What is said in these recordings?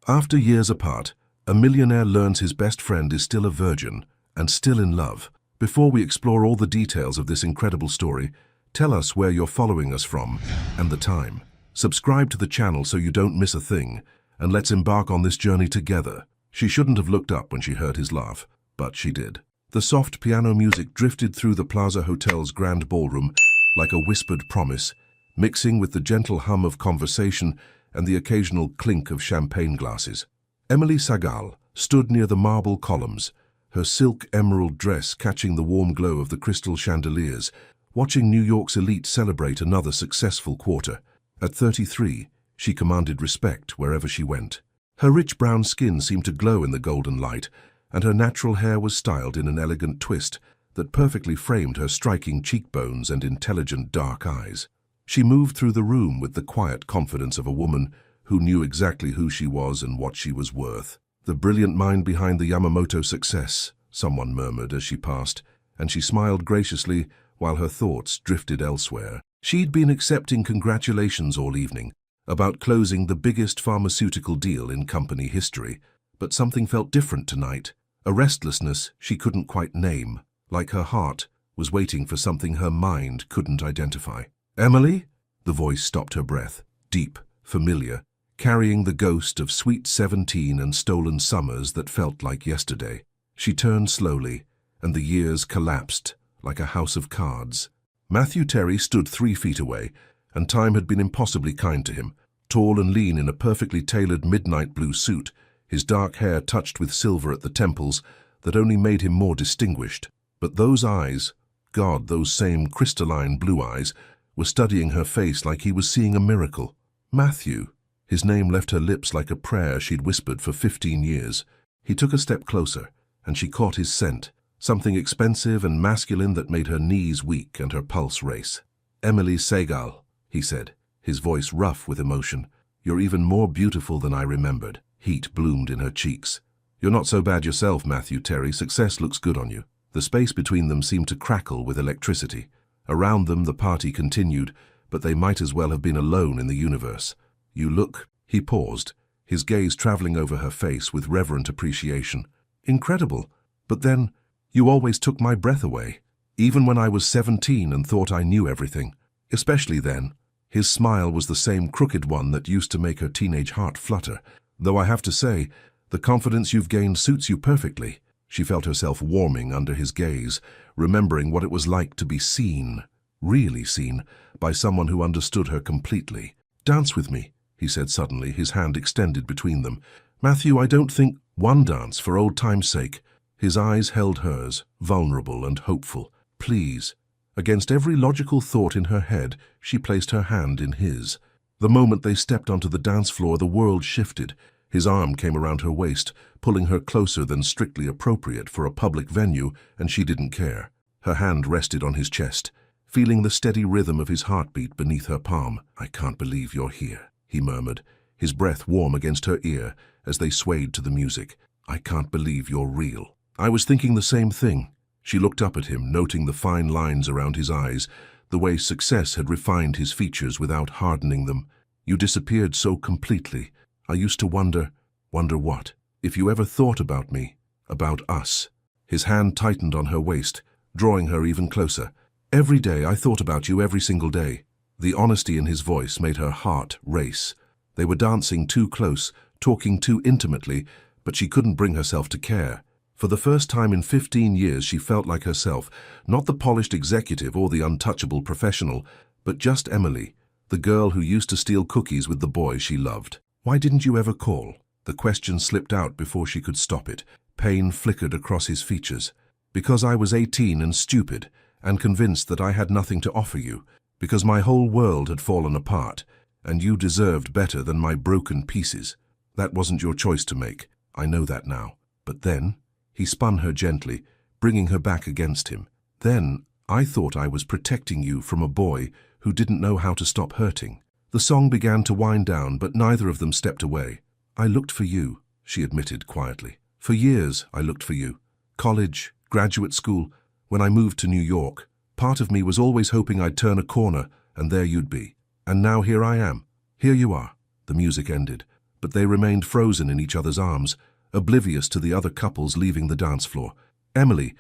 After years apart, a millionaire learns his best friend is still a virgin and still in love. Before we explore all the details of this incredible story, tell us where you're following us from and the time. Subscribe to the channel so you don't miss a thing, and let's embark on this journey together. She shouldn't have looked up when she heard his laugh, but she did. The soft piano music drifted through the Plaza Hotel's grand ballroom like a whispered promise, mixing with the gentle hum of conversation and the occasional clink of champagne glasses. Emily Sagal stood near the marble columns, her silk emerald dress catching the warm glow of the crystal chandeliers, watching New York's elite celebrate another successful quarter. At 33, she commanded respect wherever she went. Her rich brown skin seemed to glow in the golden light, and her natural hair was styled in an elegant twist that perfectly framed her striking cheekbones and intelligent dark eyes. She moved through the room with the quiet confidence of a woman who knew exactly who she was and what she was worth. "The brilliant mind behind the Yamamoto success," someone murmured as she passed, and she smiled graciously while her thoughts drifted elsewhere. She'd been accepting congratulations all evening about closing the biggest pharmaceutical deal in company history, but something felt different tonight, a restlessness she couldn't quite name, like her heart was waiting for something her mind couldn't identify. "Emily?" The voice stopped her breath, deep, familiar, carrying the ghost of sweet 17 and stolen summers that felt like yesterday. She turned slowly, and the years collapsed like a house of cards. Matthew Terry stood 3 feet away, and time had been impossibly kind to him. Tall and lean in a perfectly tailored midnight blue suit, his dark hair touched with silver at the temples that only made him more distinguished. But those eyes, God, those same crystalline blue eyes, were studying her face like he was seeing a miracle. Matthew. His name left her lips like a prayer she'd whispered for 15 years. He took a step closer, and she caught his scent, something expensive and masculine that made her knees weak and her pulse race. "Emily Sagal," he said, his voice rough with emotion. "You're even more beautiful than I remembered." Heat bloomed in her cheeks. "You're not so bad yourself, Matthew Terry. Success looks good on you." The space between them seemed to crackle with electricity. Around them the party continued, but they might as well have been alone in the universe. "You look—" He paused, his gaze traveling over her face with reverent appreciation. "Incredible. But then, you always took my breath away, even when I was 17 and thought I knew everything. Especially then." His smile was the same crooked one that used to make her teenage heart flutter. "Though I have to say, the confidence you've gained suits you perfectly." She felt herself warming under his gaze, remembering what it was like to be seen, really seen, by someone who understood her completely. "Dance with me," he said suddenly, his hand extended between them. "Matthew, I don't think—" "One dance, for old time's sake." His eyes held hers, vulnerable and hopeful. "Please." Against every logical thought in her head, she placed her hand in his. The moment they stepped onto the dance floor, the world shifted. His arm came around her waist, pulling her closer than strictly appropriate for a public venue, and she didn't care. Her hand rested on his chest, feeling the steady rhythm of his heartbeat beneath her palm. "I can't believe you're here," he murmured, his breath warm against her ear as they swayed to the music. "I can't believe you're real." "I was thinking the same thing." She looked up at him, noting the fine lines around his eyes, the way success had refined his features without hardening them. "You disappeared so completely. I used to wonder—" "Wonder what?" "If you ever thought about me, about us." His hand tightened on her waist, drawing her even closer. "Every day I thought about you, every single day." The honesty in his voice made her heart race. They were dancing too close, talking too intimately, but she couldn't bring herself to care. For the first time in 15 years she felt like herself, not the polished executive or the untouchable professional, but just Emily, the girl who used to steal cookies with the boy she loved. "Why didn't you ever call?" The question slipped out before she could stop it. Pain flickered across his features. "Because I was 18 and stupid, and convinced that I had nothing to offer you. Because my whole world had fallen apart, and you deserved better than my broken pieces. That wasn't your choice to make. I know that now. But then—" He spun her gently, bringing her back against him. "Then I thought I was protecting you from a boy who didn't know how to stop hurting." The song began to wind down, but neither of them stepped away. "I looked for you," she admitted quietly. "For years I looked for you. College, graduate school, when I moved to New York. Part of me was always hoping I'd turn a corner, and there you'd be. And now here I am. Here you are." The music ended. but they remained frozen in each other's arms, oblivious to the other couples leaving the dance floor. "Emily,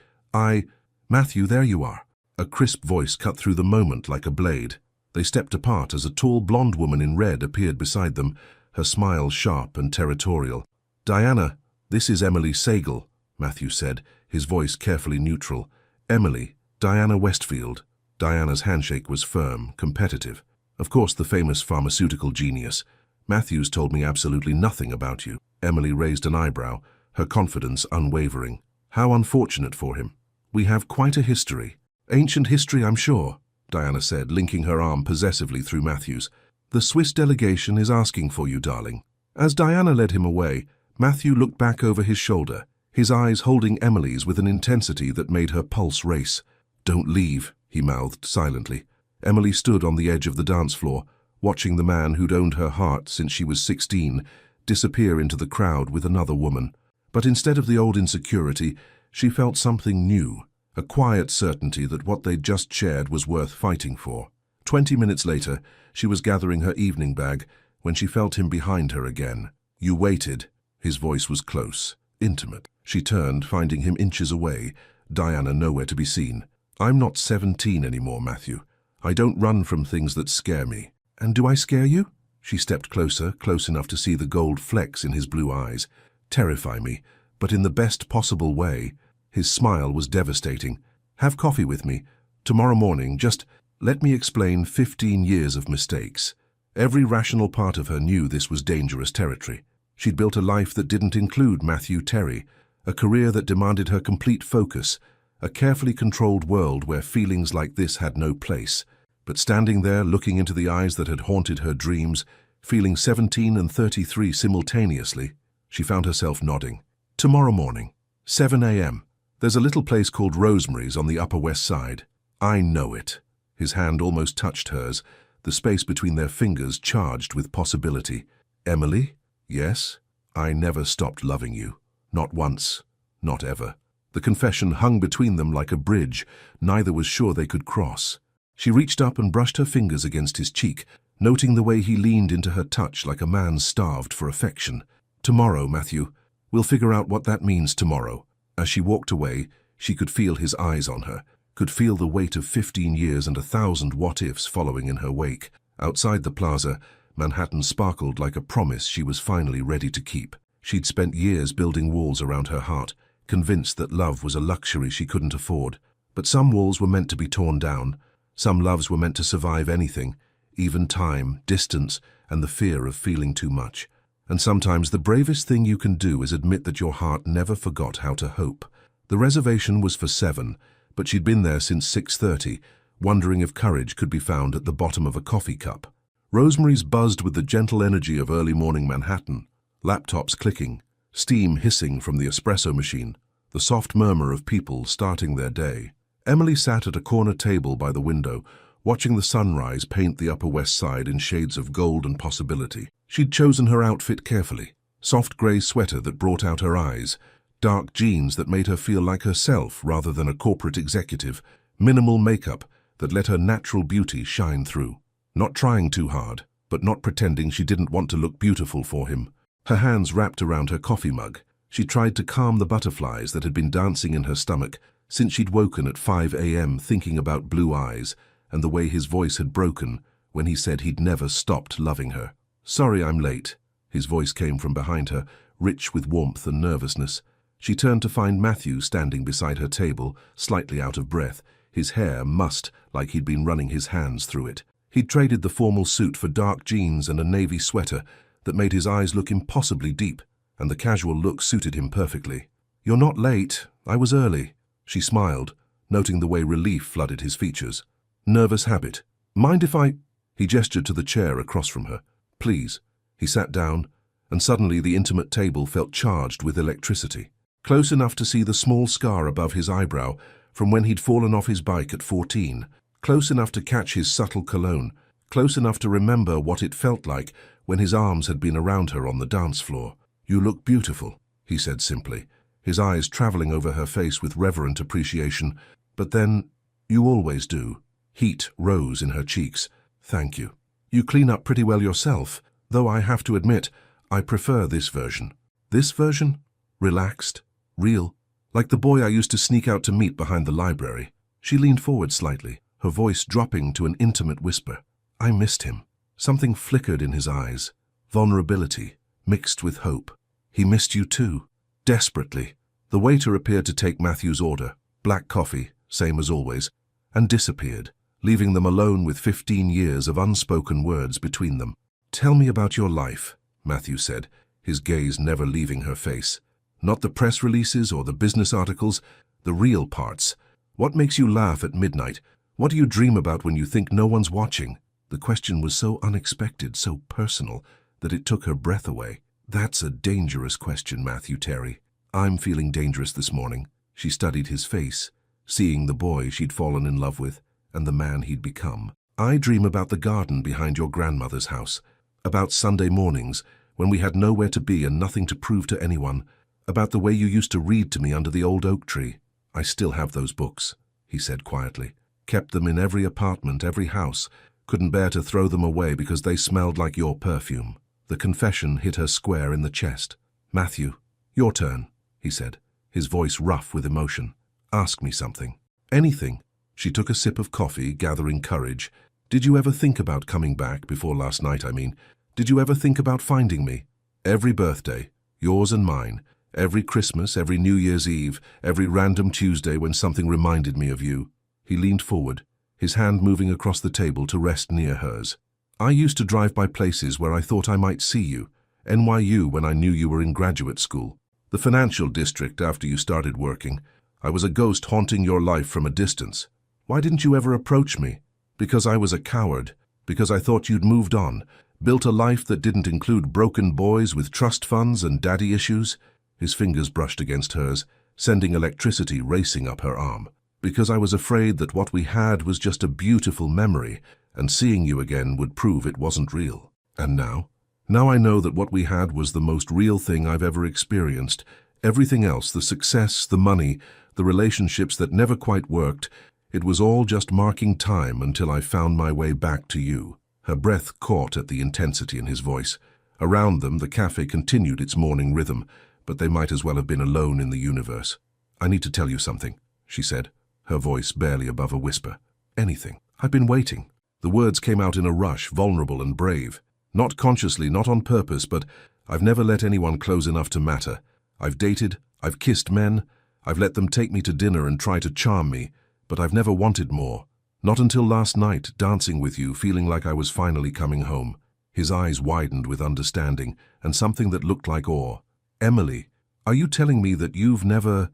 Matthew, there you are." A crisp voice cut through the moment like a blade. They stepped apart as a tall blonde woman in red appeared beside them, her smile sharp and territorial. "Diana, this is Emily Sagal," Matthew said, his voice carefully neutral. "Emily, Diana Westfield." Diana's handshake was firm, competitive. "Of course, the famous pharmaceutical genius. Matthew's told me absolutely nothing about you." Emily raised an eyebrow, her confidence unwavering. "How unfortunate for him. We have quite a history." "Ancient history, I'm sure," Diana said, linking her arm possessively through Matthew's. "The Swiss delegation is asking for you, darling." As Diana led him away, Matthew looked back over his shoulder, his eyes holding Emily's with an intensity that made her pulse race. "Don't leave," he mouthed silently. Emily stood on the edge of the dance floor, watching the man who'd owned her heart since she was 16 disappear into the crowd with another woman. But instead of the old insecurity, she felt something new, a quiet certainty that what they'd just shared was worth fighting for. 20 minutes later, she was gathering her evening bag when she felt him behind her again. "You waited." His voice was close, intimate. She turned, finding him inches away, Diana nowhere to be seen. "I'm not 17 anymore, Matthew. I don't run from things that scare me." "And do I scare you?" She stepped closer, close enough to see the gold flecks in his blue eyes. "Terrify me, but in the best possible way." His smile was devastating. "Have coffee with me. Tomorrow morning, just let me explain 15 years of mistakes." Every rational part of her knew this was dangerous territory. She'd built a life that didn't include Matthew Terry, a career that demanded her complete focus, a carefully controlled world where feelings like this had no place. But standing there, looking into the eyes that had haunted her dreams, feeling 17 and 33 simultaneously, she found herself nodding. "Tomorrow morning, 7 a.m. There's a little place called Rosemary's on the Upper West Side." "I know it." His hand almost touched hers, the space between their fingers charged with possibility. "Emily?" "Yes, I never stopped loving you. Not once, not ever." The confession hung between them like a bridge neither was sure they could cross. She reached up and brushed her fingers against his cheek, noting the way he leaned into her touch like a man starved for affection. "Tomorrow, Matthew. We'll figure out what that means tomorrow." As she walked away, she could feel his eyes on her, could feel the weight of 15 years and 1,000 what-ifs following in her wake. Outside the plaza, Manhattan sparkled like a promise she was finally ready to keep. She'd spent years building walls around her heart, convinced that love was a luxury she couldn't afford. But some walls were meant to be torn down. Some loves were meant to survive anything, even time, distance, and the fear of feeling too much. And sometimes the bravest thing you can do is admit that your heart never forgot how to hope. The reservation was for 7, but she'd been there since 6:30, wondering if courage could be found at the bottom of a coffee cup. Rosemary's buzzed with the gentle energy of early morning Manhattan, laptops clicking, steam hissing from the espresso machine, the soft murmur of people starting their day. Emily sat at a corner table by the window, watching the sunrise paint the Upper West Side in shades of gold and possibility. She'd chosen her outfit carefully. Soft grey sweater that brought out her eyes, dark jeans that made her feel like herself rather than a corporate executive, minimal makeup that let her natural beauty shine through. Not trying too hard, but not pretending she didn't want to look beautiful for him. Her hands wrapped around her coffee mug, she tried to calm the butterflies that had been dancing in her stomach since she'd woken at 5 a.m. thinking about Blue Eyes and the way his voice had broken when he said he'd never stopped loving her. "Sorry I'm late." His voice came from behind her, rich with warmth and nervousness. She turned to find Matthew standing beside her table, slightly out of breath, his hair mussed like he'd been running his hands through it. He'd traded the formal suit for dark jeans and a navy sweater that made his eyes look impossibly deep, and the casual look suited him perfectly. "You're not late. I was early." She smiled, noting the way relief flooded his features. "Nervous habit. Mind if I—" He gestured to the chair across from her. "Please." He sat down, and suddenly the intimate table felt charged with electricity. Close enough to see the small scar above his eyebrow from when he'd fallen off his bike at 14. Close enough to catch his subtle cologne. Close enough to remember what it felt like when his arms had been around her on the dance floor. "You look beautiful," he said simply, his eyes traveling over her face with reverent appreciation. "But then, you always do." Heat rose in her cheeks. "Thank you. You clean up pretty well yourself, though I have to admit, I prefer this version. This version? Relaxed, real, like the boy I used to sneak out to meet behind the library. She leaned forward slightly, her voice dropping to an intimate whisper. I missed him. Something flickered in his eyes. Vulnerability, mixed with hope. He missed you too. Desperately. The waiter appeared to take Matthew's order, black coffee, same as always, and disappeared, leaving them alone with 15 years of unspoken words between them. Tell me about your life, Matthew said, his gaze never leaving her face. Not the press releases or the business articles, the real parts. What makes you laugh at midnight? What do you dream about when you think no one's watching? The question was so unexpected, so personal, that it took her breath away. That's a dangerous question, Matthew Terry. I'm feeling dangerous this morning. She studied his face, seeing the boy she'd fallen in love with and the man he'd become. I dream about the garden behind your grandmother's house, about Sunday mornings when we had nowhere to be and nothing to prove to anyone, about the way you used to read to me under the old oak tree. I still have those books, he said quietly. Kept them in every apartment, every house. Couldn't bear to throw them away because they smelled like your perfume. The confession hit her square in the chest. Matthew, your turn, he said, his voice rough with emotion. Ask me something. Anything. She took a sip of coffee, gathering courage. Did you ever think about coming back, before last night, I mean? Did you ever think about finding me? Every birthday, yours and mine, every Christmas, every New Year's Eve, every random Tuesday when something reminded me of you. He leaned forward, his hand moving across the table to rest near hers. I used to drive by places where I thought I might see you. NYU when I knew you were in graduate school. The financial district after you started working. I was a ghost haunting your life from a distance. Why didn't you ever approach me? Because I was a coward. Because I thought you'd moved on. Built a life that didn't include broken boys with trust funds and daddy issues. His fingers brushed against hers, sending electricity racing up her arm. Because I was afraid that what we had was just a beautiful memory, and seeing you again would prove it wasn't real. And now? Now I know that what we had was the most real thing I've ever experienced. Everything else, the success, the money, the relationships that never quite worked, it was all just marking time until I found my way back to you. Her breath caught at the intensity in his voice. Around them, the cafe continued its morning rhythm, but they might as well have been alone in the universe. I need to tell you something, she said, her voice barely above a whisper. Anything. I've been waiting. The words came out in a rush, vulnerable and brave. Not consciously, not on purpose, but I've never let anyone close enough to matter. I've dated, I've kissed men, I've let them take me to dinner and try to charm me, but I've never wanted more. Not until last night, dancing with you, feeling like I was finally coming home. His eyes widened with understanding and something that looked like awe. Emily, are you telling me that you've never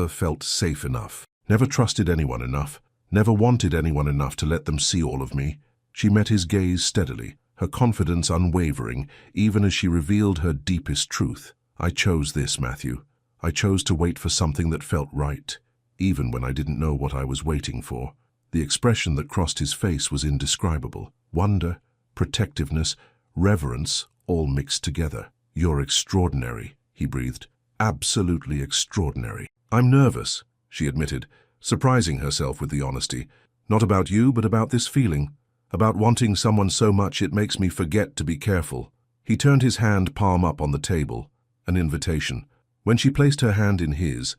felt safe enough? Never trusted anyone enough? Never wanted anyone enough to let them see all of me? She met his gaze steadily, her confidence unwavering, even as she revealed her deepest truth. I chose this, Matthew. I chose to wait for something that felt right, even when I didn't know what I was waiting for. The expression that crossed his face was indescribable. Wonder, protectiveness, reverence, all mixed together. You're extraordinary, he breathed. Absolutely extraordinary. I'm nervous, she admitted, surprising herself with the honesty. Not about you, but about this feeling. About wanting someone so much it makes me forget to be careful. He turned his hand palm up on the table, an invitation. When she placed her hand in his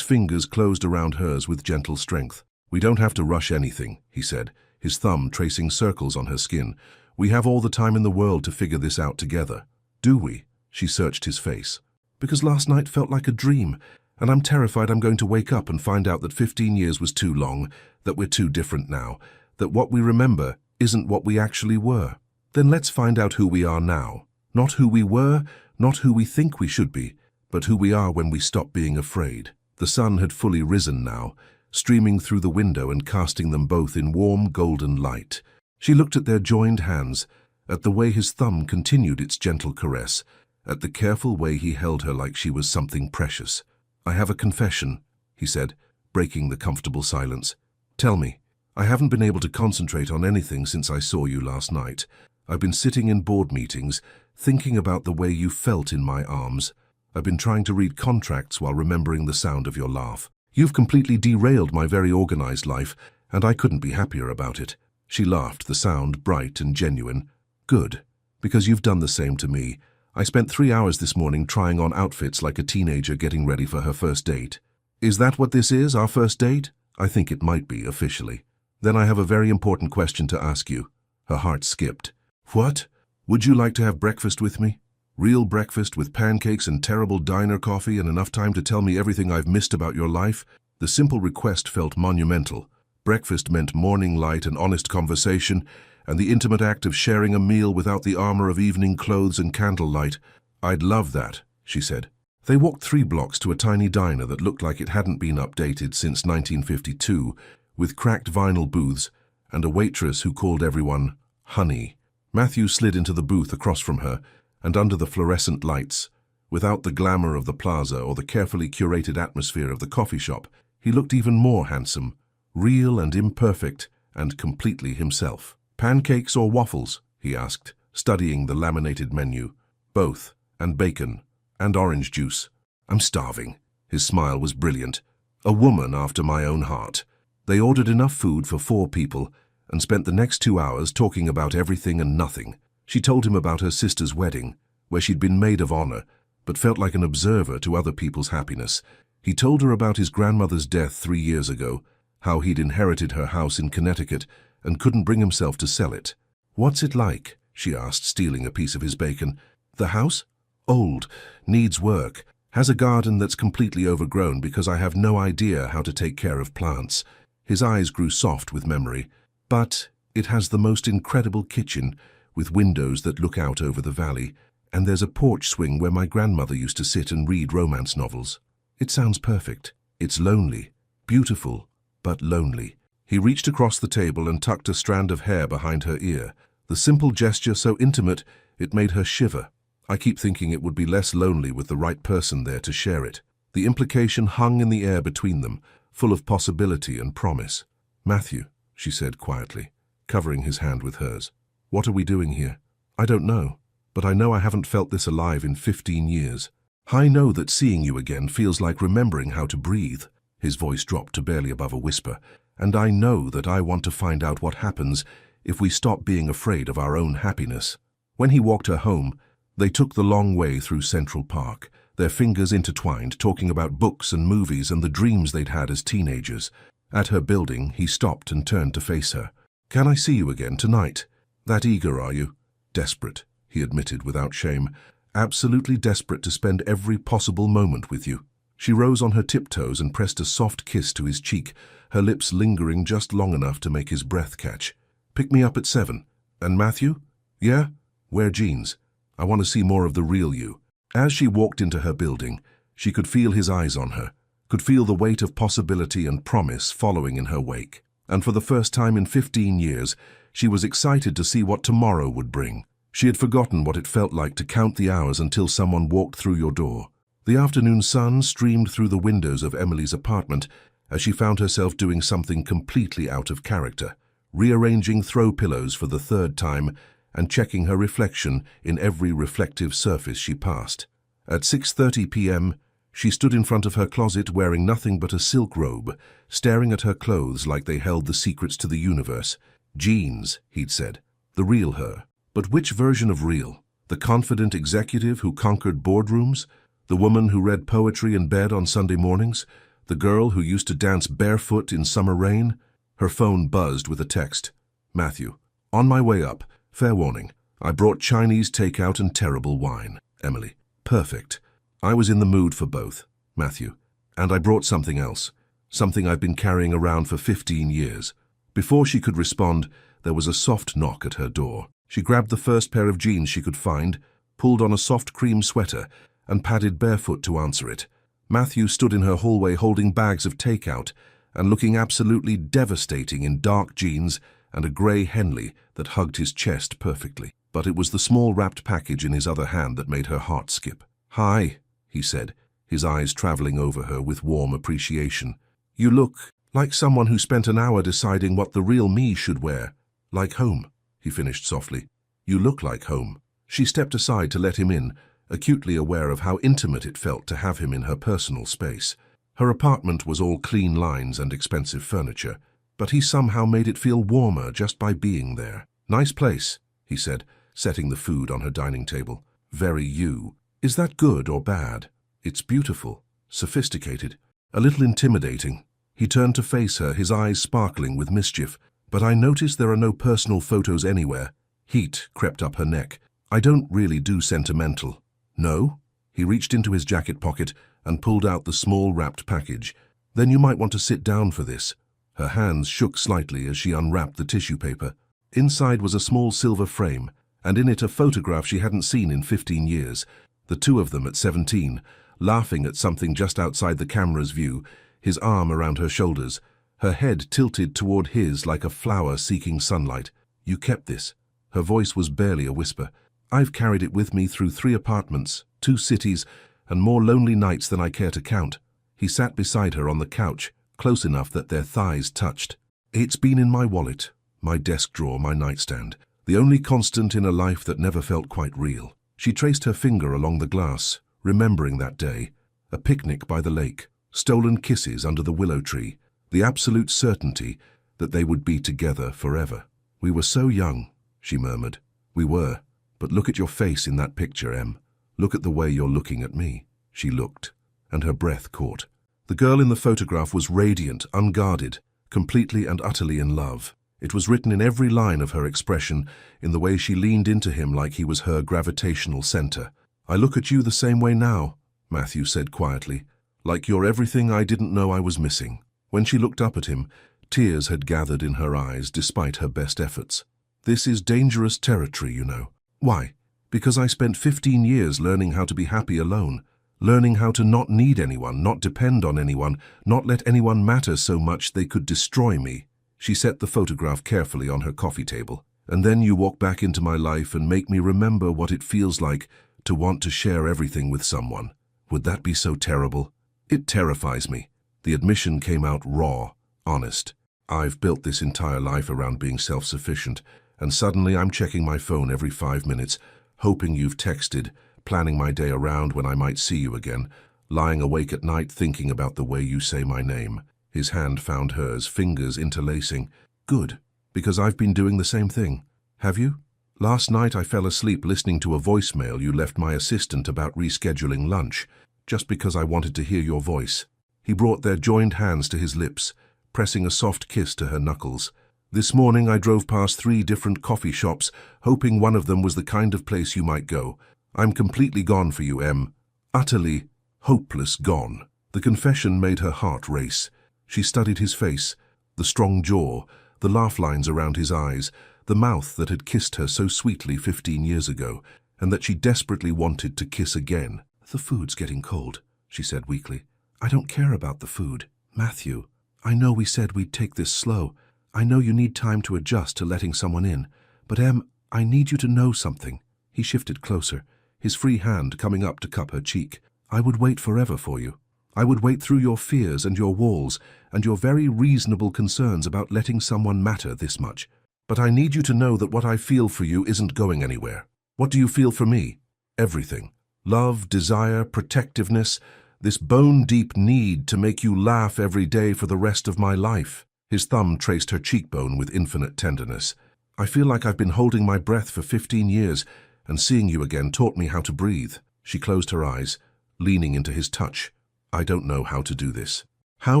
fingers closed around hers with gentle strength. We don't have to rush anything, he said, his thumb tracing circles on her skin. We have all the time in the world to figure this out together. Do we? She searched his face. Because last night felt like a dream, and I'm terrified I'm going to wake up and find out that 15 years was too long, that we're too different now, that what we remember isn't what we actually were. Then let's find out who we are now. Not who we were, not who we think we should be, but who we are when we stop being afraid. The sun had fully risen now, streaming through the window and casting them both in warm golden light. She looked at their joined hands, at the way his thumb continued its gentle caress, at the careful way he held her like she was something precious. I have a confession, he said, breaking the comfortable silence. Tell me. I haven't been able to concentrate on anything since I saw you last night. I've been sitting in board meetings, thinking about the way you felt in my arms. I've been trying to read contracts while remembering the sound of your laugh. You've completely derailed my very organized life, and I couldn't be happier about it. She laughed, the sound bright and genuine. Good, because you've done the same to me. I spent 3 hours this morning trying on outfits like a teenager getting ready for her first date. Is that what this is, our first date? I think it might be, officially. Then I have a very important question to ask you. Her heart skipped. What? Would you like to have breakfast with me? Real breakfast with pancakes and terrible diner coffee and enough time to tell me everything I've missed about your life? The simple request felt monumental. Breakfast meant morning light and honest conversation, and the intimate act of sharing a meal without the armor of evening clothes and candlelight. I'd love that, she said. They walked 3 blocks to a tiny diner that looked like it hadn't been updated since 1952, with cracked vinyl booths and a waitress who called everyone honey. Matthew slid into the booth across from her, and under the fluorescent lights, without the glamour of the plaza or the carefully curated atmosphere of the coffee shop, he looked even more handsome, real and imperfect, and completely himself. Pancakes or waffles? He asked, studying the laminated menu. Both, and bacon, and orange juice. I'm starving. His smile was brilliant. A woman after my own heart. They ordered enough food for 4 people and spent the next 2 hours talking about everything and nothing. She told him about her sister's wedding, where she'd been maid of honor, but felt like an observer to other people's happiness. He told her about his grandmother's death 3 years ago, how he'd inherited her house in Connecticut and couldn't bring himself to sell it. What's it like? She asked, stealing a piece of his bacon. The house? Old, needs work, has a garden that's completely overgrown because I have no idea how to take care of plants. His eyes grew soft with memory. But it has the most incredible kitchen, with windows that look out over the valley, and there's a porch swing where my grandmother used to sit and read romance novels. It sounds perfect. It's lonely, beautiful, but lonely. He reached across the table and tucked a strand of hair behind her ear, the simple gesture so intimate it made her shiver. I keep thinking it would be less lonely with the right person there to share it. The implication hung in the air between them, full of possibility and promise. Matthew, she said quietly, covering his hand with hers. What are we doing here? I don't know, but I know I haven't felt this alive in 15 years. I know that seeing you again feels like remembering how to breathe. His voice dropped to barely above a whisper. And I know that I want to find out what happens if we stop being afraid of our own happiness. When he walked her home, they took the long way through Central Park, their fingers intertwined, talking about books and movies and the dreams they'd had as teenagers. At her building, he stopped and turned to face her. Can I see you again tonight? That eager, are you? Desperate, he admitted without shame. Absolutely desperate to spend every possible moment with you. She rose on her tiptoes and pressed a soft kiss to his cheek, her lips lingering just long enough to make his breath catch. Pick me up at 7. And Matthew? Yeah? Wear jeans. I want to see more of the real you. As she walked into her building, she could feel his eyes on her, could feel the weight of possibility and promise following in her wake. And for the first time in 15 years, she was excited to see what tomorrow would bring. She had forgotten what it felt like to count the hours until someone walked through your door. The afternoon sun streamed through the windows of Emily's apartment as she found herself doing something completely out of character, rearranging throw pillows for the 3rd time and checking her reflection in every reflective surface she passed. At 6:30 p.m., she stood in front of her closet wearing nothing but a silk robe, staring at her clothes like they held the secrets to the universe. Jeans, he'd said. The real her. But which version of real? The confident executive who conquered boardrooms? The woman who read poetry in bed on Sunday mornings? The girl who used to dance barefoot in summer rain? Her phone buzzed with a text. Matthew. On my way up. Fair warning. I brought Chinese takeout and terrible wine. Emily. Perfect. I was in the mood for both. Matthew. And I brought something else. Something I've been carrying around for 15 years. Before she could respond, there was a soft knock at her door. She grabbed the first pair of jeans she could find, pulled on a soft cream sweater, and padded barefoot to answer it. Matthew stood in her hallway holding bags of takeout and looking absolutely devastating in dark jeans and a grey Henley that hugged his chest perfectly. But it was the small wrapped package in his other hand that made her heart skip. Hi, he said, his eyes travelling over her with warm appreciation. You look like someone who spent an hour deciding what the real me should wear. Like home, he finished softly. You look like home. She stepped aside to let him in, acutely aware of how intimate it felt to have him in her personal space. Her apartment was all clean lines and expensive furniture, but he somehow made it feel warmer just by being there. Nice place, he said, setting the food on her dining table. Very you. Is that good or bad? It's beautiful, sophisticated, a little intimidating. He turned to face her, his eyes sparkling with mischief. But I notice there are no personal photos anywhere. Heat crept up her neck. I don't really do sentimental. No? He reached into his jacket pocket and pulled out the small wrapped package. Then you might want to sit down for this. Her hands shook slightly as she unwrapped the tissue paper. Inside was a small silver frame, and in it a photograph she hadn't seen in 15 years. The two of them at 17, laughing at something just outside the camera's view, his arm around her shoulders, her head tilted toward his like a flower seeking sunlight. You kept this. Her voice was barely a whisper. I've carried it with me through 3 apartments, 2 cities, and more lonely nights than I care to count. He sat beside her on the couch, close enough that their thighs touched. It's been in my wallet, my desk drawer, my nightstand, the only constant in a life that never felt quite real. She traced her finger along the glass, remembering that day, a picnic by the lake, stolen kisses under the willow tree, the absolute certainty that they would be together forever. We were so young, she murmured. We were. But look at your face in that picture, Em. Look at the way you're looking at me. She looked, and her breath caught. The girl in the photograph was radiant, unguarded, completely and utterly in love. It was written in every line of her expression, in the way she leaned into him like he was her gravitational center. I look at you the same way now, Matthew said quietly, like you're everything I didn't know I was missing. When she looked up at him, tears had gathered in her eyes despite her best efforts. This is dangerous territory, you know. Why? Because I spent 15 years learning how to be happy alone, learning how to not need anyone, not depend on anyone, not let anyone matter so much they could destroy me. She set the photograph carefully on her coffee table. And then you walk back into my life and make me remember what it feels like to want to share everything with someone. Would that be so terrible? It terrifies me. The admission came out raw, honest. I've built this entire life around being self-sufficient, and suddenly I'm checking my phone every 5 minutes, hoping you've texted, planning my day around when I might see you again, lying awake at night thinking about the way you say my name. His hand found hers, fingers interlacing. Good, because I've been doing the same thing. Have you? Last night I fell asleep listening to a voicemail you left my assistant about rescheduling lunch, just because I wanted to hear your voice. He brought their joined hands to his lips, pressing a soft kiss to her knuckles. This morning I drove past 3 different coffee shops, hoping one of them was the kind of place you might go. I'm completely gone for you, Em. Utterly, hopeless gone. The confession made her heart race. She studied his face, the strong jaw, the laugh lines around his eyes, the mouth that had kissed her so sweetly 15 years ago, and that she desperately wanted to kiss again. The food's getting cold, she said weakly. I don't care about the food. Matthew, I know we said we'd take this slow. I know you need time to adjust to letting someone in. But Em, I need you to know something. He shifted closer, his free hand coming up to cup her cheek. I would wait forever for you. I would wait through your fears and your walls and your very reasonable concerns about letting someone matter this much. But I need you to know that what I feel for you isn't going anywhere. What do you feel for me? Everything. Love, desire, protectiveness, this bone-deep need to make you laugh every day for the rest of my life. His thumb traced her cheekbone with infinite tenderness. I feel like I've been holding my breath for 15 years, and seeing you again taught me how to breathe. She closed her eyes, leaning into his touch. I don't know how to do this. How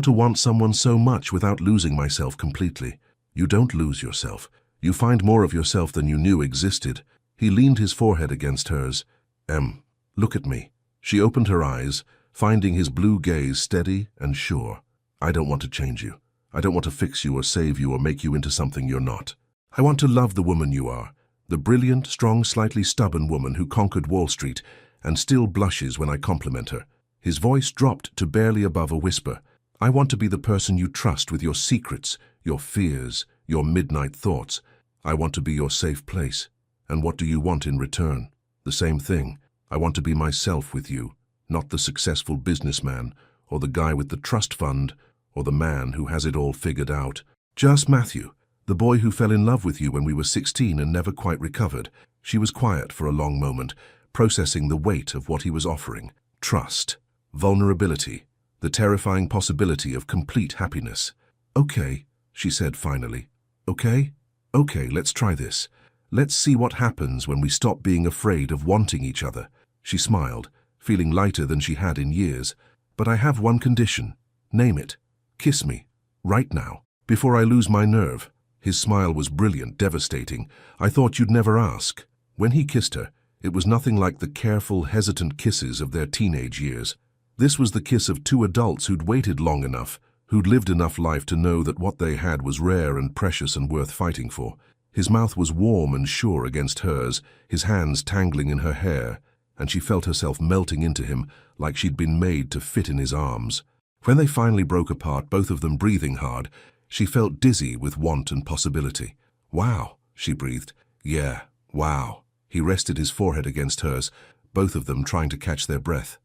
to want someone so much without losing myself completely. You don't lose yourself. You find more of yourself than you knew existed. He leaned his forehead against hers. Em, look at me. She opened her eyes, finding his blue gaze steady and sure. I don't want to change you. I don't want to fix you or save you or make you into something you're not. I want to love the woman you are, the brilliant, strong, slightly stubborn woman who conquered Wall Street and still blushes when I compliment her. His voice dropped to barely above a whisper. I want to be the person you trust with your secrets, your fears, your midnight thoughts. I want to be your safe place. And what do you want in return? The same thing. I want to be myself with you, not the successful businessman, or the guy with the trust fund, or the man who has it all figured out. Just Matthew, the boy who fell in love with you when we were 16 and never quite recovered. She was quiet for a long moment, processing the weight of what he was offering. Trust, vulnerability, the terrifying possibility of complete happiness. Okay, she said finally. Okay? Okay, let's try this. Let's see what happens when we stop being afraid of wanting each other." She smiled, feeling lighter than she had in years. "But I have one condition." "Name it." "Kiss me. Right now. Before I lose my nerve." His smile was brilliant, devastating. "I thought you'd never ask." When he kissed her, it was nothing like the careful, hesitant kisses of their teenage years. This was the kiss of two adults who'd waited long enough, who'd lived enough life to know that what they had was rare and precious and worth fighting for. His mouth was warm and sure against hers, his hands tangling in her hair, and she felt herself melting into him like she'd been made to fit in his arms. When they finally broke apart, both of them breathing hard, she felt dizzy with want and possibility. "Wow," she breathed. "Yeah, wow." He rested his forehead against hers, both of them trying to catch their breath.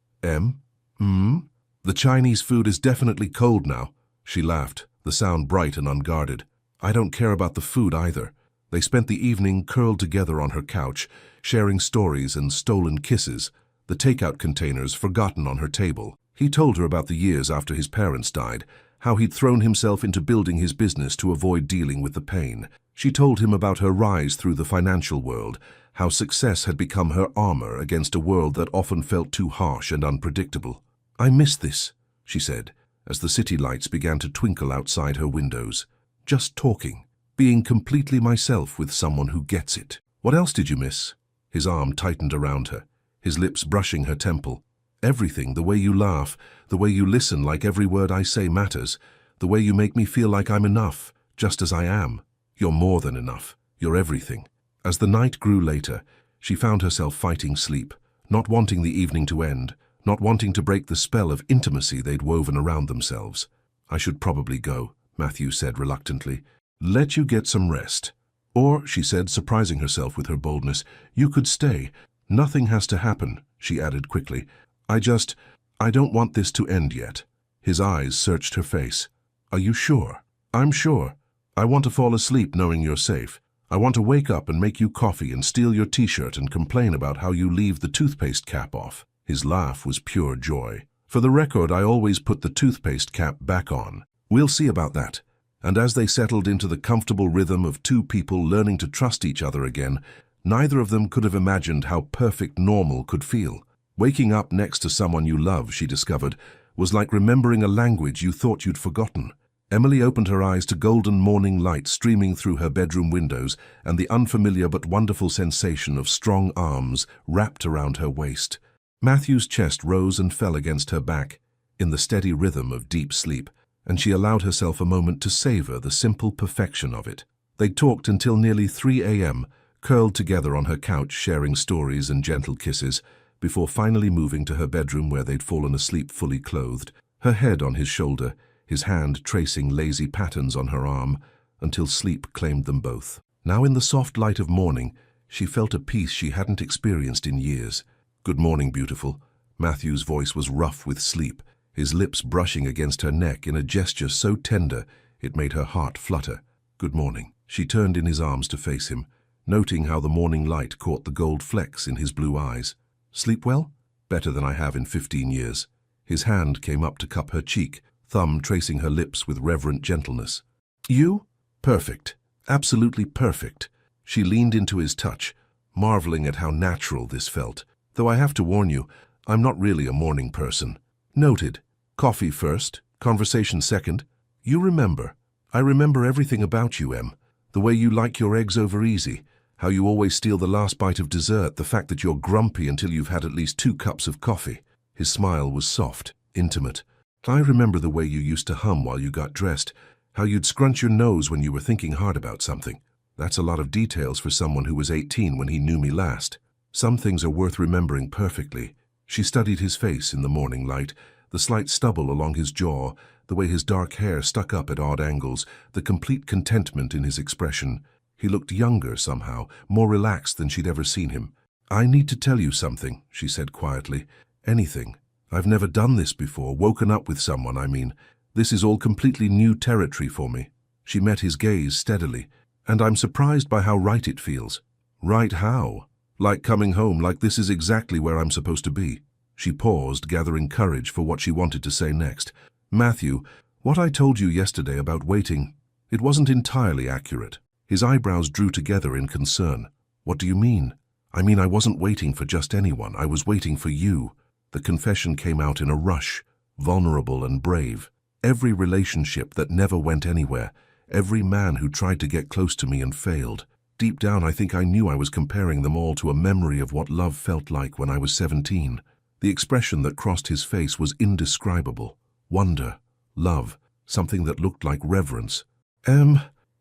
The Chinese food is definitely cold now." She laughed, the sound bright and unguarded. "I don't care about the food either." They spent the evening curled together on her couch, sharing stories and stolen kisses, the takeout containers forgotten on her table. He told her about the years after his parents died, how he'd thrown himself into building his business to avoid dealing with the pain. She told him about her rise through the financial world, how success had become her armor against a world that often felt too harsh and unpredictable. "I miss this," she said, as the city lights began to twinkle outside her windows. "Just talking, being completely myself with someone who gets it." "What else did you miss?" His arm tightened around her, his lips brushing her temple. "Everything, the way you laugh, the way you listen like every word I say matters, the way you make me feel like I'm enough, just as I am. You're more than enough. You're everything." As the night grew later, she found herself fighting sleep, not wanting the evening to end, not wanting to break the spell of intimacy they'd woven around themselves. "I should probably go," Matthew said reluctantly. "Let you get some rest." "Or," she said, surprising herself with her boldness, "you could stay. Nothing has to happen," she added quickly. I don't want this to end yet." His eyes searched her face. "Are you sure?" "I'm sure. I want to fall asleep knowing you're safe. I want to wake up and make you coffee and steal your t-shirt and complain about how you leave the toothpaste cap off." His laugh was pure joy. "For the record, I always put the toothpaste cap back on. We'll see about that." And as they settled into the comfortable rhythm of two people learning to trust each other again, neither of them could have imagined how perfect normal could feel. Waking up next to someone you love, she discovered, was like remembering a language you thought you'd forgotten. Emily opened her eyes to golden morning light streaming through her bedroom windows and the unfamiliar but wonderful sensation of strong arms wrapped around her waist. Matthew's chest rose and fell against her back, in the steady rhythm of deep sleep, and she allowed herself a moment to savor the simple perfection of it. They talked until nearly 3 a.m., curled together on her couch sharing stories and gentle kisses, before finally moving to her bedroom where they'd fallen asleep fully clothed, her head on his shoulder, his hand tracing lazy patterns on her arm, until sleep claimed them both. Now in the soft light of morning, she felt a peace she hadn't experienced in years. "Good morning, beautiful." Matthew's voice was rough with sleep, his lips brushing against her neck in a gesture so tender it made her heart flutter. "Good morning." She turned in his arms to face him, noting how the morning light caught the gold flecks in his blue eyes. "Sleep well?" "Better than I have in 15 years. His hand came up to cup her cheek, thumb tracing her lips with reverent gentleness. "You? Perfect. Absolutely perfect." She leaned into his touch, marveling at how natural this felt. "Though I have to warn you, I'm not really a morning person." "Noted. Coffee first, conversation second." "You remember. I remember everything about you, Em. The way you like your eggs over easy, how you always steal the last bite of dessert, the fact that you're grumpy until you've had at least 2 cups of coffee." His smile was soft, intimate. "I remember the way you used to hum while you got dressed, how you'd scrunch your nose when you were thinking hard about something. That's a lot of details for someone who was 18 when he knew me last. Some things are worth remembering perfectly." She studied his face in the morning light, the slight stubble along his jaw, the way his dark hair stuck up at odd angles, the complete contentment in his expression. He looked younger somehow, more relaxed than she'd ever seen him. "I need to tell you something," she said quietly. "Anything. I've never done this before, woken up with someone, I mean. This is all completely new territory for me." She met his gaze steadily. "And I'm surprised by how right it feels." "Right how?" "Like coming home, like this is exactly where I'm supposed to be." She paused, gathering courage for what she wanted to say next. "Matthew, what I told you yesterday about waiting, it wasn't entirely accurate." His eyebrows drew together in concern. "What do you mean?" "I mean I wasn't waiting for just anyone. I was waiting for you." The confession came out in a rush, vulnerable and brave. Every relationship that never went anywhere, every man who tried to get close to me and failed. Deep down, I think I knew I was comparing them all to a memory of what love felt like when I was 17. The expression that crossed his face was indescribable. Wonder, love, something that looked like reverence.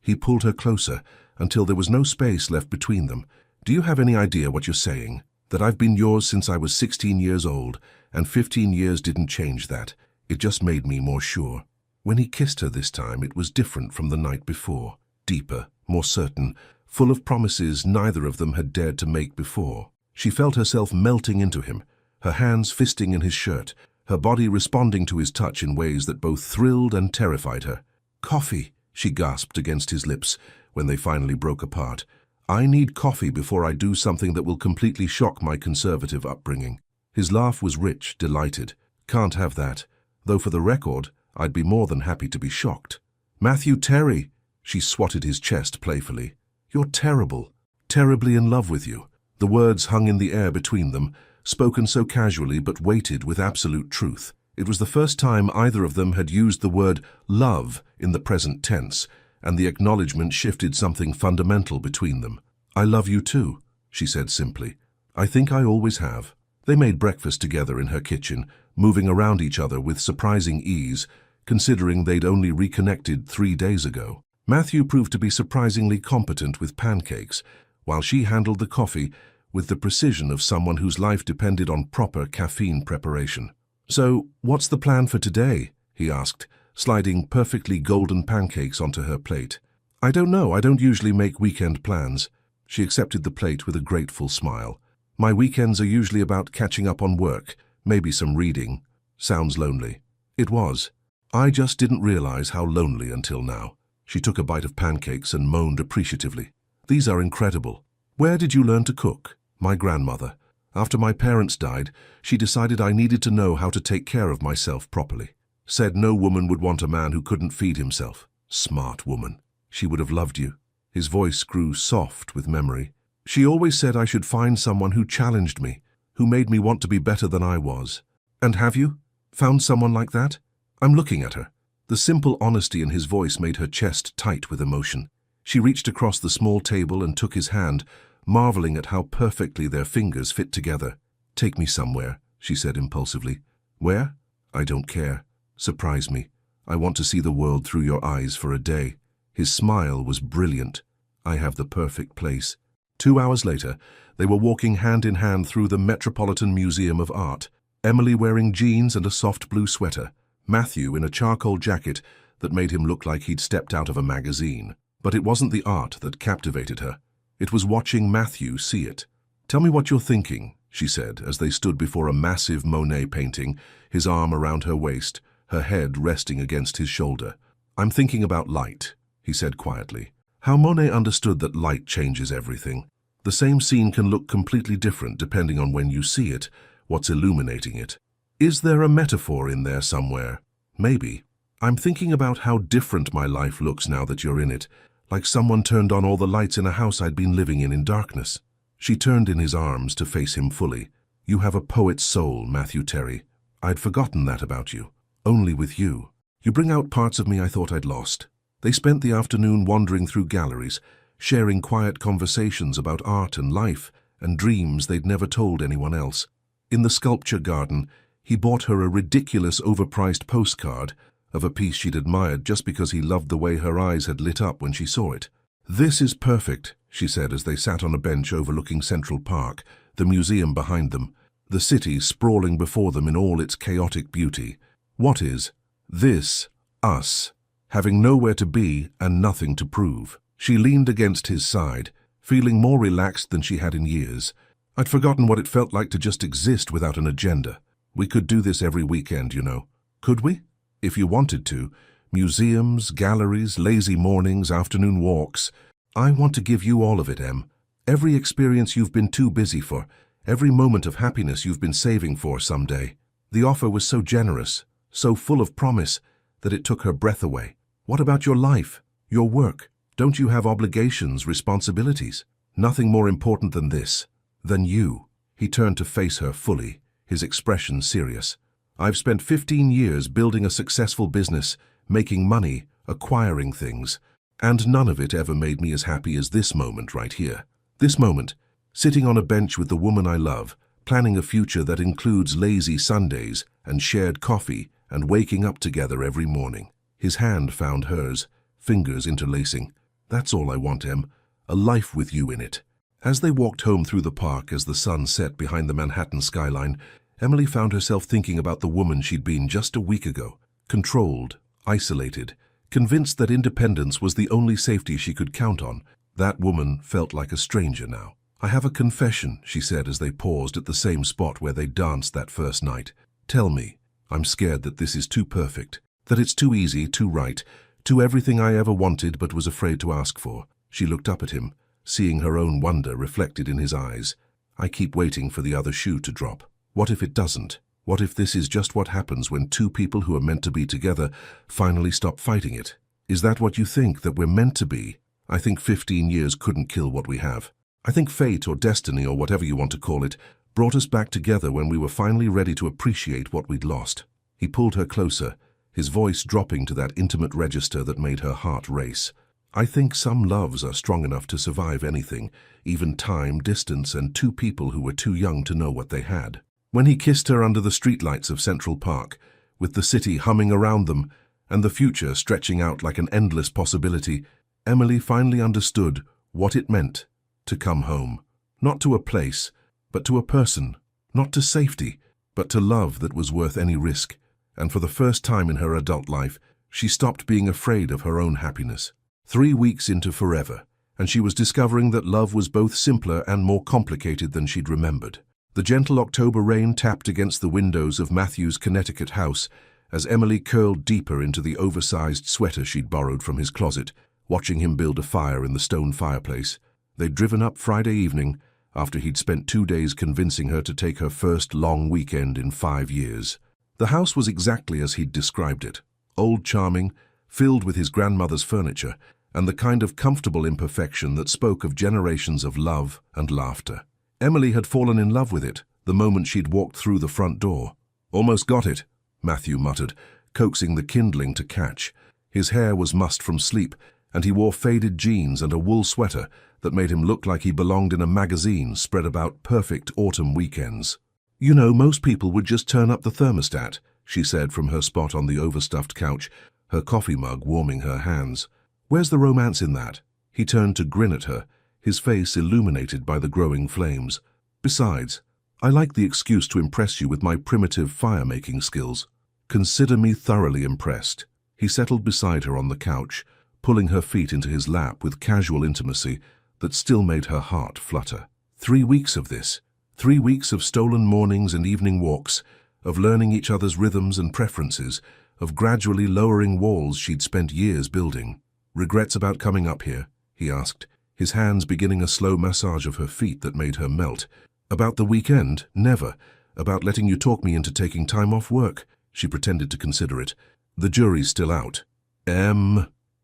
He pulled her closer until there was no space left between them. "Do you have any idea what you're saying? That I've been yours since I was 16 years old, and 15 years didn't change that. It just made me more sure." When he kissed her this time, it was different from the night before. Deeper, more certain, full of promises neither of them had dared to make before. She felt herself melting into him, her hands fisting in his shirt, her body responding to his touch in ways that both thrilled and terrified her. "Coffee," she gasped against his lips when they finally broke apart. "I need coffee before I do something that will completely shock my conservative upbringing." His laugh was rich, delighted. "Can't have that. Though for the record, I'd be more than happy to be shocked." "Matthew Terry," she swatted his chest playfully. "You're terrible. Terribly in love with you." The words hung in the air between them, spoken so casually but weighted with absolute truth. It was the first time either of them had used the word love in the present tense, and the acknowledgement shifted something fundamental between them. "I love you too," she said simply. "I think I always have." They made breakfast together in her kitchen, moving around each other with surprising ease, considering they'd only reconnected 3 days ago. Matthew proved to be surprisingly competent with pancakes, while she handled the coffee with the precision of someone whose life depended on proper caffeine preparation. "So, what's the plan for today?" he asked, sliding perfectly golden pancakes onto her plate. "I don't know. I don't usually make weekend plans." She accepted the plate with a grateful smile. "My weekends are usually about catching up on work, maybe some reading." Sounds lonely. It was. I just didn't realize how lonely until now. She took a bite of pancakes and moaned appreciatively. "These are incredible. Where did you learn to cook?" "My grandmother. After my parents died, she decided I needed to know how to take care of myself properly. Said no woman would want a man who couldn't feed himself." "Smart woman. She would have loved you." His voice grew soft with memory. "She always said I should find someone who challenged me, who made me want to be better than I was." "And have you? Found someone like that?" I'm looking at her. The simple honesty in his voice made her chest tight with emotion. She reached across the small table and took his hand, marveling at how perfectly their fingers fit together. "Take me somewhere," she said impulsively. "Where?" "I don't care. Surprise me. I want to see the world through your eyes for a day." His smile was brilliant. "I have the perfect place." 2 hours later, they were walking hand in hand through the Metropolitan Museum of Art, Emily wearing jeans and a soft blue sweater, Matthew in a charcoal jacket that made him look like he'd stepped out of a magazine. But it wasn't the art that captivated her. It was watching Matthew see it. "Tell me what you're thinking," she said as they stood before a massive Monet painting, his arm around her waist, her head resting against his shoulder. "I'm thinking about light," he said quietly. "How Monet understood that light changes everything. The same scene can look completely different depending on when you see it, what's illuminating it. Is there a metaphor in there somewhere? Maybe. I'm thinking about how different my life looks now that you're in it, like someone turned on all the lights in a house I'd been living in darkness." She turned in his arms to face him fully. "You have a poet's soul, Matthew Terry. I'd forgotten that about you. Only with you. You bring out parts of me I thought I'd lost." They spent the afternoon wandering through galleries, sharing quiet conversations about art and life and dreams they'd never told anyone else. In the sculpture garden, he bought her a ridiculous overpriced postcard of a piece she'd admired just because he loved the way her eyes had lit up when she saw it. "This is perfect," she said as they sat on a bench overlooking Central Park, the museum behind them, the city sprawling before them in all its chaotic beauty. "What is this? Us, having nowhere to be and nothing to prove." She leaned against his side, feeling more relaxed than she had in years. "I'd forgotten what it felt like to just exist without an agenda. We could do this every weekend, you know." "Could we?" "If you wanted to. Museums, galleries, lazy mornings, afternoon walks. I want to give you all of it, Em. Every experience you've been too busy for, every moment of happiness you've been saving for someday." The offer was so generous, so full of promise, that it took her breath away. "What about your life, your work?" Don't you have obligations, responsibilities? Nothing more important than this, than you. He turned to face her fully, his expression serious. I've spent 15 years building a successful business, making money, acquiring things, and none of it ever made me as happy as this moment right here. This moment, sitting on a bench with the woman I love, planning a future that includes lazy Sundays and shared coffee and waking up together every morning. His hand found hers, fingers interlacing. That's all I want, Em. A life with you in it. As they walked home through the park as the sun set behind the Manhattan skyline, Emily found herself thinking about the woman she'd been just a week ago. Controlled, isolated, convinced that independence was the only safety she could count on. That woman felt like a stranger now. I have a confession, she said as they paused at the same spot where they danced that first night. Tell me. I'm scared that this is too perfect, that it's too easy, too right, too everything I ever wanted but was afraid to ask for. She looked up at him, seeing her own wonder reflected in his eyes. I keep waiting for the other shoe to drop. What if it doesn't? What if this is just what happens when two people who are meant to be together finally stop fighting it? Is that what you think, that we're meant to be? I think 15 years couldn't kill what we have. I think fate or destiny or whatever you want to call it brought us back together when we were finally ready to appreciate what we'd lost. He pulled her closer, his voice dropping to that intimate register that made her heart race. I think some loves are strong enough to survive anything, even time, distance, and two people who were too young to know what they had. When he kissed her under the streetlights of Central Park, with the city humming around them and the future stretching out like an endless possibility, Emily finally understood what it meant to come home. Not to a place, but to a person. Not to safety, but to love that was worth any risk. And for the first time in her adult life, she stopped being afraid of her own happiness. 3 weeks into forever, and she was discovering that love was both simpler and more complicated than she'd remembered. The gentle October rain tapped against the windows of Matthew's Connecticut house as Emily curled deeper into the oversized sweater she'd borrowed from his closet, watching him build a fire in the stone fireplace. They'd driven up Friday evening, after he'd spent 2 days convincing her to take her first long weekend in 5 years. The house was exactly as he'd described it, old charming, filled with his grandmother's furniture, and the kind of comfortable imperfection that spoke of generations of love and laughter. Emily had fallen in love with it the moment she'd walked through the front door. Almost got it, Matthew muttered, coaxing the kindling to catch. His hair was mussed from sleep, and he wore faded jeans and a wool sweater that made him look like he belonged in a magazine spread about perfect autumn weekends. You know, most people would just turn up the thermostat, she said from her spot on the overstuffed couch, her coffee mug warming her hands. Where's the romance in that? He turned to grin at her, his face illuminated by the growing flames. Besides, I like the excuse to impress you with my primitive fire-making skills. Consider me thoroughly impressed. He settled beside her on the couch, pulling her feet into his lap with casual intimacy that still made her heart flutter. 3 weeks of this. 3 weeks of stolen mornings and evening walks, of learning each other's rhythms and preferences, of gradually lowering walls she'd spent years building. Regrets about coming up here? He asked, his hands beginning a slow massage of her feet that made her melt. About the weekend? Never. About letting you talk me into taking time off work? She pretended to consider it. The jury's still out.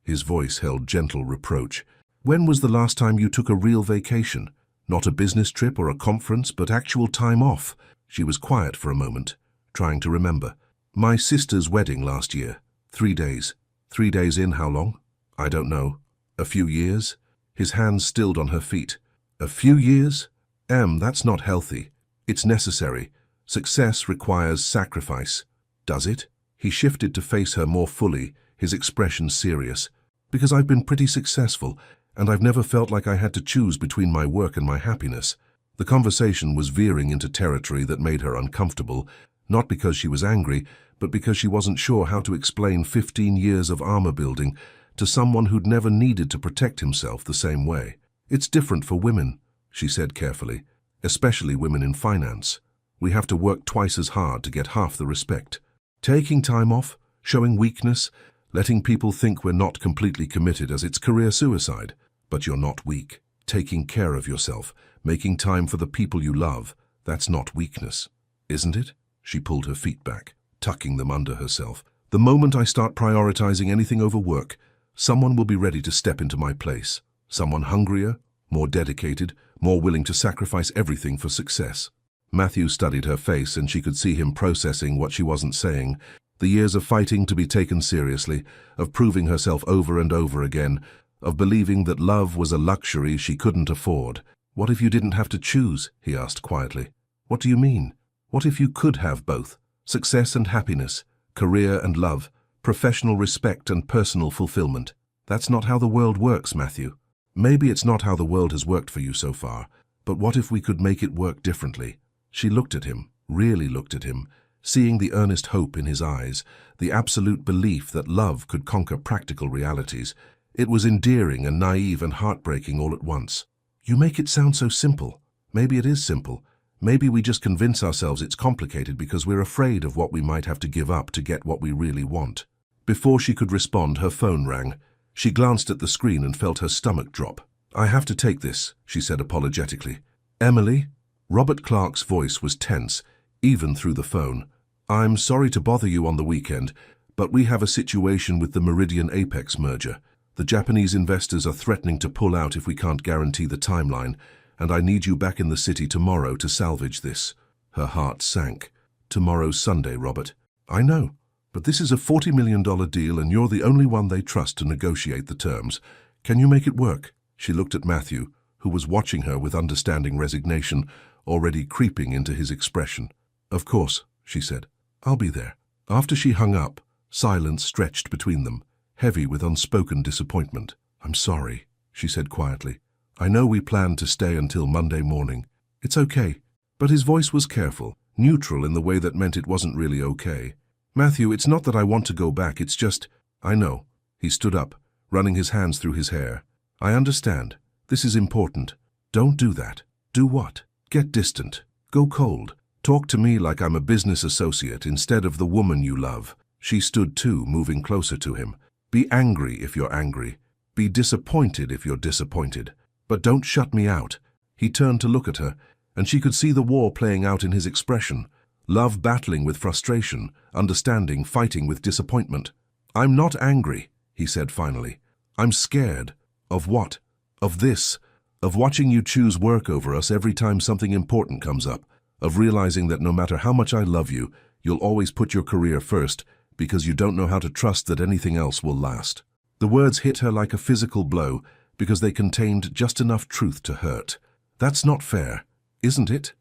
His voice held gentle reproach. When was the last time you took a real vacation? Not a business trip or a conference, but actual time off. She was quiet for a moment, trying to remember. My sister's wedding last year. 3 days. 3 days in how long? I don't know. A few years? His hands stilled on her feet. A few years? That's not healthy. It's necessary. Success requires sacrifice. Does it? He shifted to face her more fully, his expression serious. Because I've been pretty successful, and I've never felt like I had to choose between my work and my happiness. The conversation was veering into territory that made her uncomfortable, not because she was angry, but because she wasn't sure how to explain 15 years of armor building to someone who'd never needed to protect himself the same way. It's different for women, she said carefully, especially women in finance. We have to work twice as hard to get half the respect. Taking time off, showing weakness, letting people think we're not completely committed as it's career suicide. But you're not weak. Taking care of yourself, making time for the people you love, that's not weakness, isn't it? She pulled her feet back, tucking them under herself. The moment I start prioritizing anything over work, Someone will be ready to step into my place. Someone hungrier, more dedicated, more willing to sacrifice everything for success. Matthew studied her face, and she could see him processing what she wasn't saying. The years of fighting to be taken seriously, of proving herself over and over again, of believing that love was a luxury she couldn't afford. "What if you didn't have to choose?" he asked quietly. "What do you mean? What if you could have both? Success and happiness, career and love, professional respect and personal fulfillment." "That's not how the world works, Matthew. Maybe it's not how the world has worked for you so far, but what if we could make it work differently?" She looked at him, really looked at him, seeing the earnest hope in his eyes, the absolute belief that love could conquer practical realities. It was endearing and naive and heartbreaking all at once. "You make it sound so simple." Maybe it is simple. Maybe we just convince ourselves it's complicated because we're afraid of what we might have to give up to get what we really want. Before she could respond, her phone rang. She glanced at the screen and felt her stomach drop. "I have to take this," she said apologetically. "Emily?" Robert Clark's voice was tense, even through the phone. "I'm sorry to bother you on the weekend, but we have a situation with the Meridian Apex merger. The Japanese investors are threatening to pull out if we can't guarantee the timeline, and I need you back in the city tomorrow to salvage this." Her heart sank. "Tomorrow's Sunday, Robert." "I know, but this is a $40 million deal and you're the only one they trust to negotiate the terms. Can you make it work?" She looked at Matthew, who was watching her with understanding resignation, already creeping into his expression. "Of course," she said. "I'll be there." After she hung up, silence stretched between them, heavy with unspoken disappointment. "I'm sorry," she said quietly. "I know we planned to stay until Monday morning. It's okay." But his voice was careful, neutral in the way that meant it wasn't really okay. "Matthew, it's not that I want to go back, it's just—" "I know." He stood up, running his hands through his hair. "I understand. This is important. Don't do that." "Do what?" "Get distant. Go cold. Talk to me like I'm a business associate instead of the woman you love." She stood too, moving closer to him. "Be angry if you're angry. Be disappointed if you're disappointed. But don't shut me out." He turned to look at her, and she could see the war playing out in his expression. Love battling with frustration, understanding fighting with disappointment. "I'm not angry," he said finally. "I'm scared." "Of what?" "Of this. Of watching you choose work over us every time something important comes up. Of realizing that no matter how much I love you, you'll always put your career first because you don't know how to trust that anything else will last." The words hit her like a physical blow because they contained just enough truth to hurt. "That's not fair, isn't it?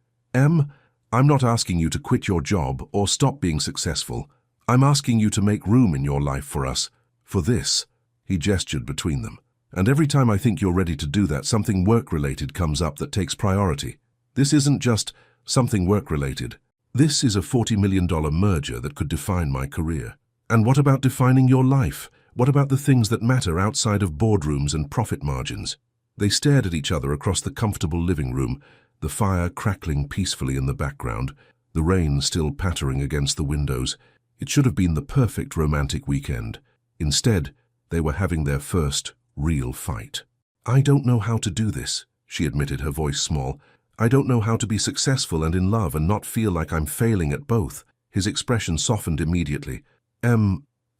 I'm not asking you to quit your job or stop being successful. I'm asking you to make room in your life for us. For this." He gestured between them. "And every time I think you're ready to do that, something work-related comes up that takes priority. This isn't just something work-related. This is a $40 million merger that could define my career. And what about defining your life? What about the things that matter outside of boardrooms and profit margins?" They stared at each other across the comfortable living room, the fire crackling peacefully in the background, the rain still pattering against the windows. It should have been the perfect romantic weekend. Instead, they were having their first real fight. "I don't know how to do this," she admitted, her voice small. "I don't know how to be successful and in love and not feel like I'm failing at both." His expression softened immediately.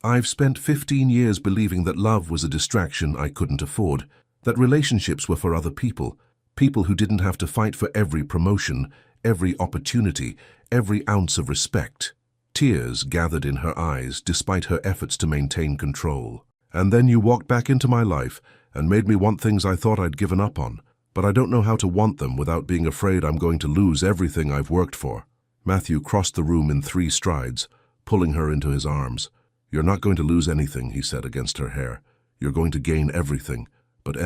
I've spent 15 years believing that love was a distraction I couldn't afford, that relationships were for other people, people who didn't have to fight for every promotion, every opportunity, every ounce of respect." Tears gathered in her eyes despite her efforts to maintain control. "And then you walked back into my life and made me want things I thought I'd given up on. But I don't know how to want them without being afraid I'm going to lose everything I've worked for." Matthew crossed the room in 3 strides, pulling her into his arms. "You're not going to lose anything," he said against her hair. "You're going to gain everything. But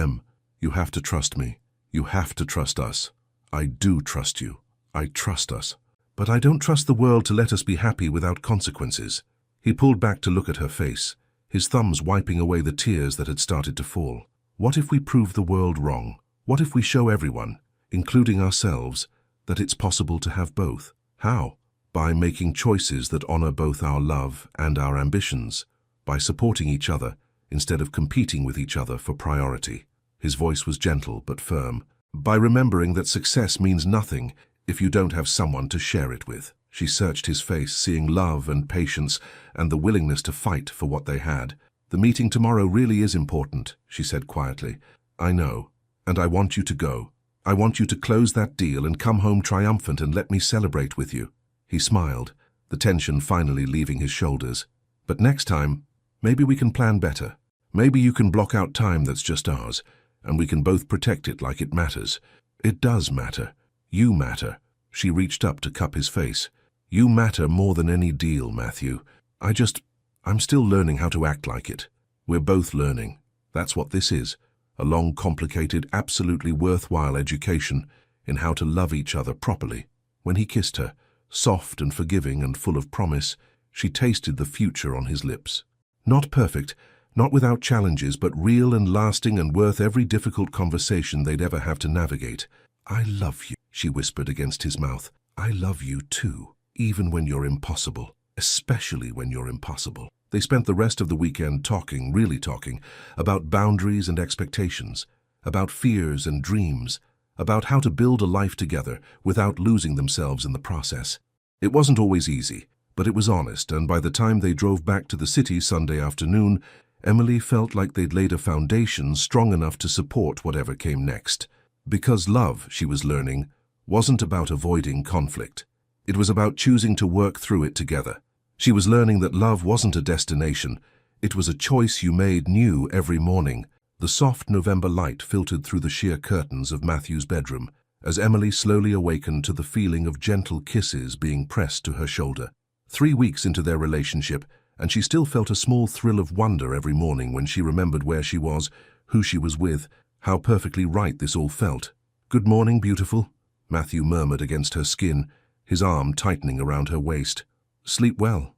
you have to trust me. You have to trust us. I do trust you. I trust us. But I don't trust the world to let us be happy without consequences." He pulled back to look at her face, his thumbs wiping away the tears that had started to fall. "What if we prove the world wrong? What if we show everyone, including ourselves, that it's possible to have both?" "How?" "By making choices that honor both our love and our ambitions, by supporting each other instead of competing with each other for priority." His voice was gentle but firm. "By remembering that success means nothing if you don't have someone to share it with." She searched his face, seeing love and patience and the willingness to fight for what they had. The meeting tomorrow really is important, she said quietly. I know, and I want you to go. I want you to close that deal and come home triumphant and let me celebrate with you. He smiled, the tension finally leaving his shoulders. But next time, maybe we can plan better. Maybe you can block out time that's just ours, and we can both protect it like it matters. It does matter. You matter. She reached up to cup his face. You matter more than any deal, Matthew. I'm still learning how to act like it. We're both learning. That's what this is. A long, complicated, absolutely worthwhile education in how to love each other properly. When he kissed her, soft and forgiving and full of promise, she tasted the future on his lips. Not perfect, not without challenges, but real and lasting and worth every difficult conversation they'd ever have to navigate. I love you, she whispered against his mouth. I love you too, even when you're impossible, especially when you're impossible. They spent the rest of the weekend talking, really talking, about boundaries and expectations, about fears and dreams, about how to build a life together without losing themselves in the process. It wasn't always easy, but it was honest, and by the time they drove back to the city Sunday afternoon, Emily felt like they'd laid a foundation strong enough to support whatever came next. Because love, she was learning, wasn't about avoiding conflict. It was about choosing to work through it together. She was learning that love wasn't a destination. It was a choice you made new every morning. The soft November light filtered through the sheer curtains of Matthew's bedroom as Emily slowly awakened to the feeling of gentle kisses being pressed to her shoulder. 3 weeks into their relationship, and she still felt a small thrill of wonder every morning when she remembered where she was, who she was with, how perfectly right this all felt. "Good morning, beautiful," Matthew murmured against her skin, his arm tightening around her waist. "Sleep well."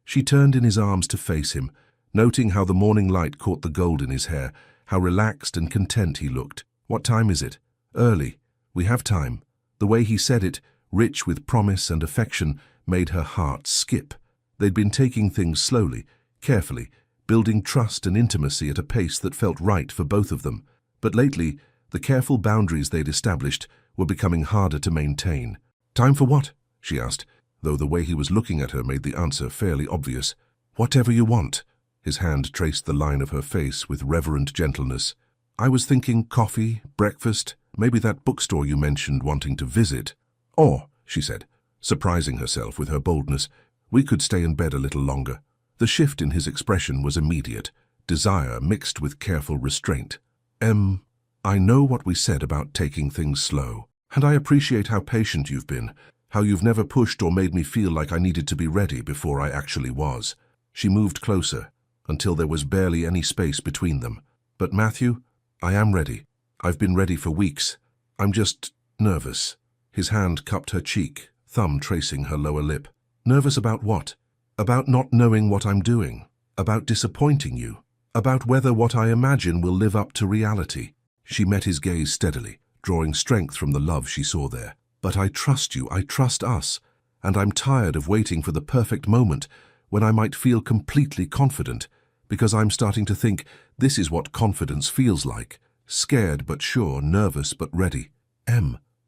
She turned in his arms to face him, noting how the morning light caught the gold in his hair, how relaxed and content he looked. "What time is it?" "Early. We have time." The way he said it, rich with promise and affection, made her heart skip. They'd been taking things slowly, carefully, building trust and intimacy at a pace that felt right for both of them. But lately, the careful boundaries they'd established were becoming harder to maintain. "Time for what?" she asked, though the way he was looking at her made the answer fairly obvious. "Whatever you want." His hand traced the line of her face with reverent gentleness. "I was thinking coffee, breakfast, maybe that bookstore you mentioned wanting to visit." "Or," she said, surprising herself with her boldness, "we could stay in bed a little longer." The shift in his expression was immediate, desire mixed with careful restraint. I know what we said about taking things slow, and I appreciate how patient you've been, how you've never pushed or made me feel like I needed to be ready before I actually was." She moved closer, until there was barely any space between them. "But Matthew, I am ready. I've been ready for weeks. I'm just nervous." His hand cupped her cheek, thumb tracing her lower lip. "Nervous about what?" "About not knowing what I'm doing. About disappointing you. About whether what I imagine will live up to reality." She met his gaze steadily, drawing strength from the love she saw there. "But I trust you, I trust us, and I'm tired of waiting for the perfect moment when I might feel completely confident, because I'm starting to think this is what confidence feels like. Scared but sure, nervous but ready."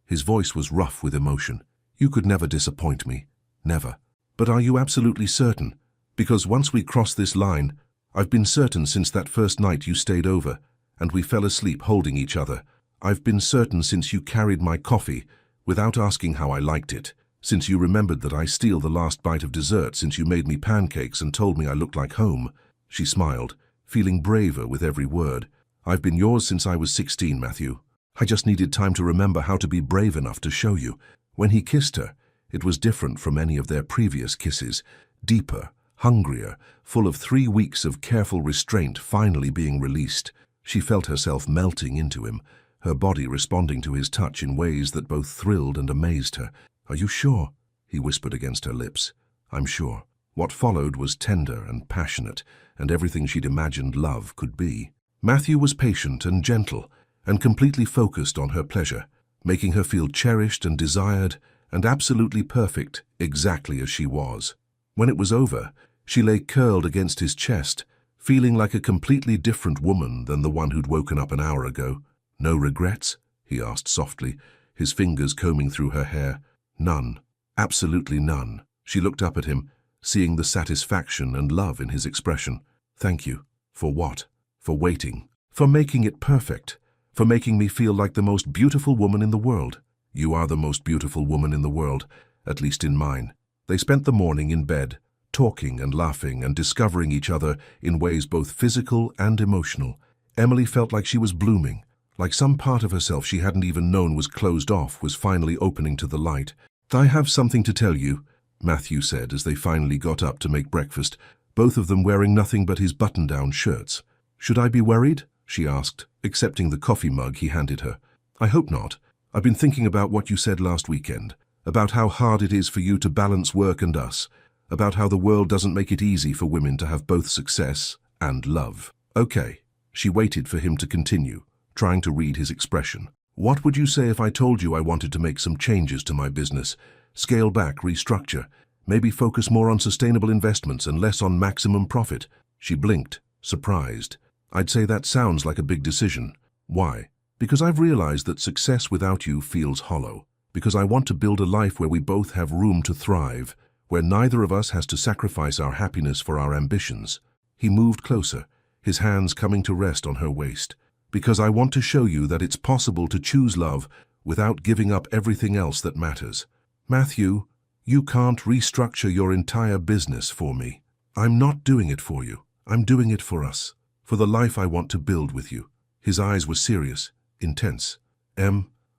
His voice was rough with emotion. "You could never disappoint me. Never. But are you absolutely certain? Because once we cross this line, I've been certain since that first night you stayed over, and we fell asleep holding each other. I've been certain since you carried my coffee, without asking how I liked it, since you remembered that I steal the last bite of dessert, since you made me pancakes and told me I looked like home." She smiled, feeling braver with every word. "I've been yours since I was 16, Matthew. I just needed time to remember how to be brave enough to show you." When he kissed her, it was different from any of their previous kisses, deeper, hungrier, full of 3 weeks of careful restraint finally being released. She felt herself melting into him, her body responding to his touch in ways that both thrilled and amazed her. "Are you sure?" he whispered against her lips. "I'm sure." What followed was tender and passionate, and everything she'd imagined love could be. Matthew was patient and gentle, and completely focused on her pleasure, making her feel cherished and desired, and absolutely perfect, exactly as she was. When it was over, she lay curled against his chest, feeling like a completely different woman than the one who'd woken up an hour ago. "No regrets?" he asked softly, his fingers combing through her hair. "None. Absolutely none." She looked up at him, seeing the satisfaction and love in his expression. Thank you. For what? For waiting. For making it perfect. For making me feel like the most beautiful woman in the world. You are the most beautiful woman in the world, at least in mine. They spent the morning in bed, talking and laughing and discovering each other in ways both physical and emotional. Emily felt like she was blooming, like some part of herself she hadn't even known was closed off was finally opening to the light. "I have something to tell you," Matthew said as they finally got up to make breakfast, both of them wearing nothing but his button-down shirts. "Should I be worried?" she asked, accepting the coffee mug he handed her. "I hope not. I've been thinking about what you said last weekend, about how hard it is for you to balance work and us, about how the world doesn't make it easy for women to have both success and love." "Okay." She waited for him to continue, trying to read his expression. "What would you say if I told you I wanted to make some changes to my business? Scale back, restructure, maybe focus more on sustainable investments and less on maximum profit?" She blinked, surprised. "I'd say that sounds like a big decision." "Why?" "Because I've realized that success without you feels hollow. Because I want to build a life where we both have room to thrive, where neither of us has to sacrifice our happiness for our ambitions." He moved closer, his hands coming to rest on her waist. "Because I want to show you that it's possible to choose love without giving up everything else that matters." "Matthew, you can't restructure your entire business for me. I'm not doing it for you. I'm doing it for us, for the life I want to build with you." His eyes were serious, intense.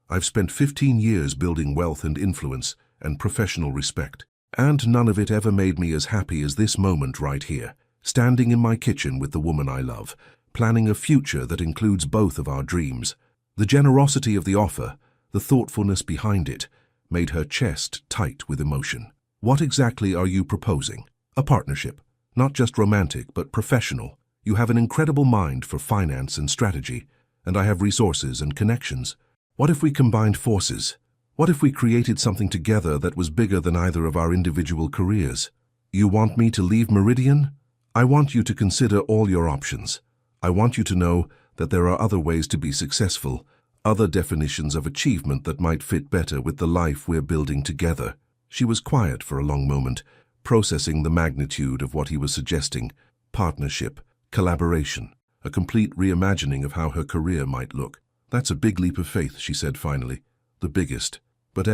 "I've spent 15 years building wealth and influence and professional respect, and none of it ever made me as happy as this moment right here, standing in my kitchen with the woman I love, planning a future that includes both of our dreams." The generosity of the offer, the thoughtfulness behind it, made her chest tight with emotion. "What exactly are you proposing?" "A partnership. Not just romantic, but professional. You have an incredible mind for finance and strategy, and I have resources and connections. What if we combined forces? What if we created something together that was bigger than either of our individual careers?" "You want me to leave Meridian?" "I want you to consider all your options. I want you to know that there are other ways to be successful, other definitions of achievement that might fit better with the life we're building together." She was quiet for a long moment, processing the magnitude of what he was suggesting. Partnership, collaboration, a complete reimagining of how her career might look. "That's a big leap of faith," she said finally. "The biggest. But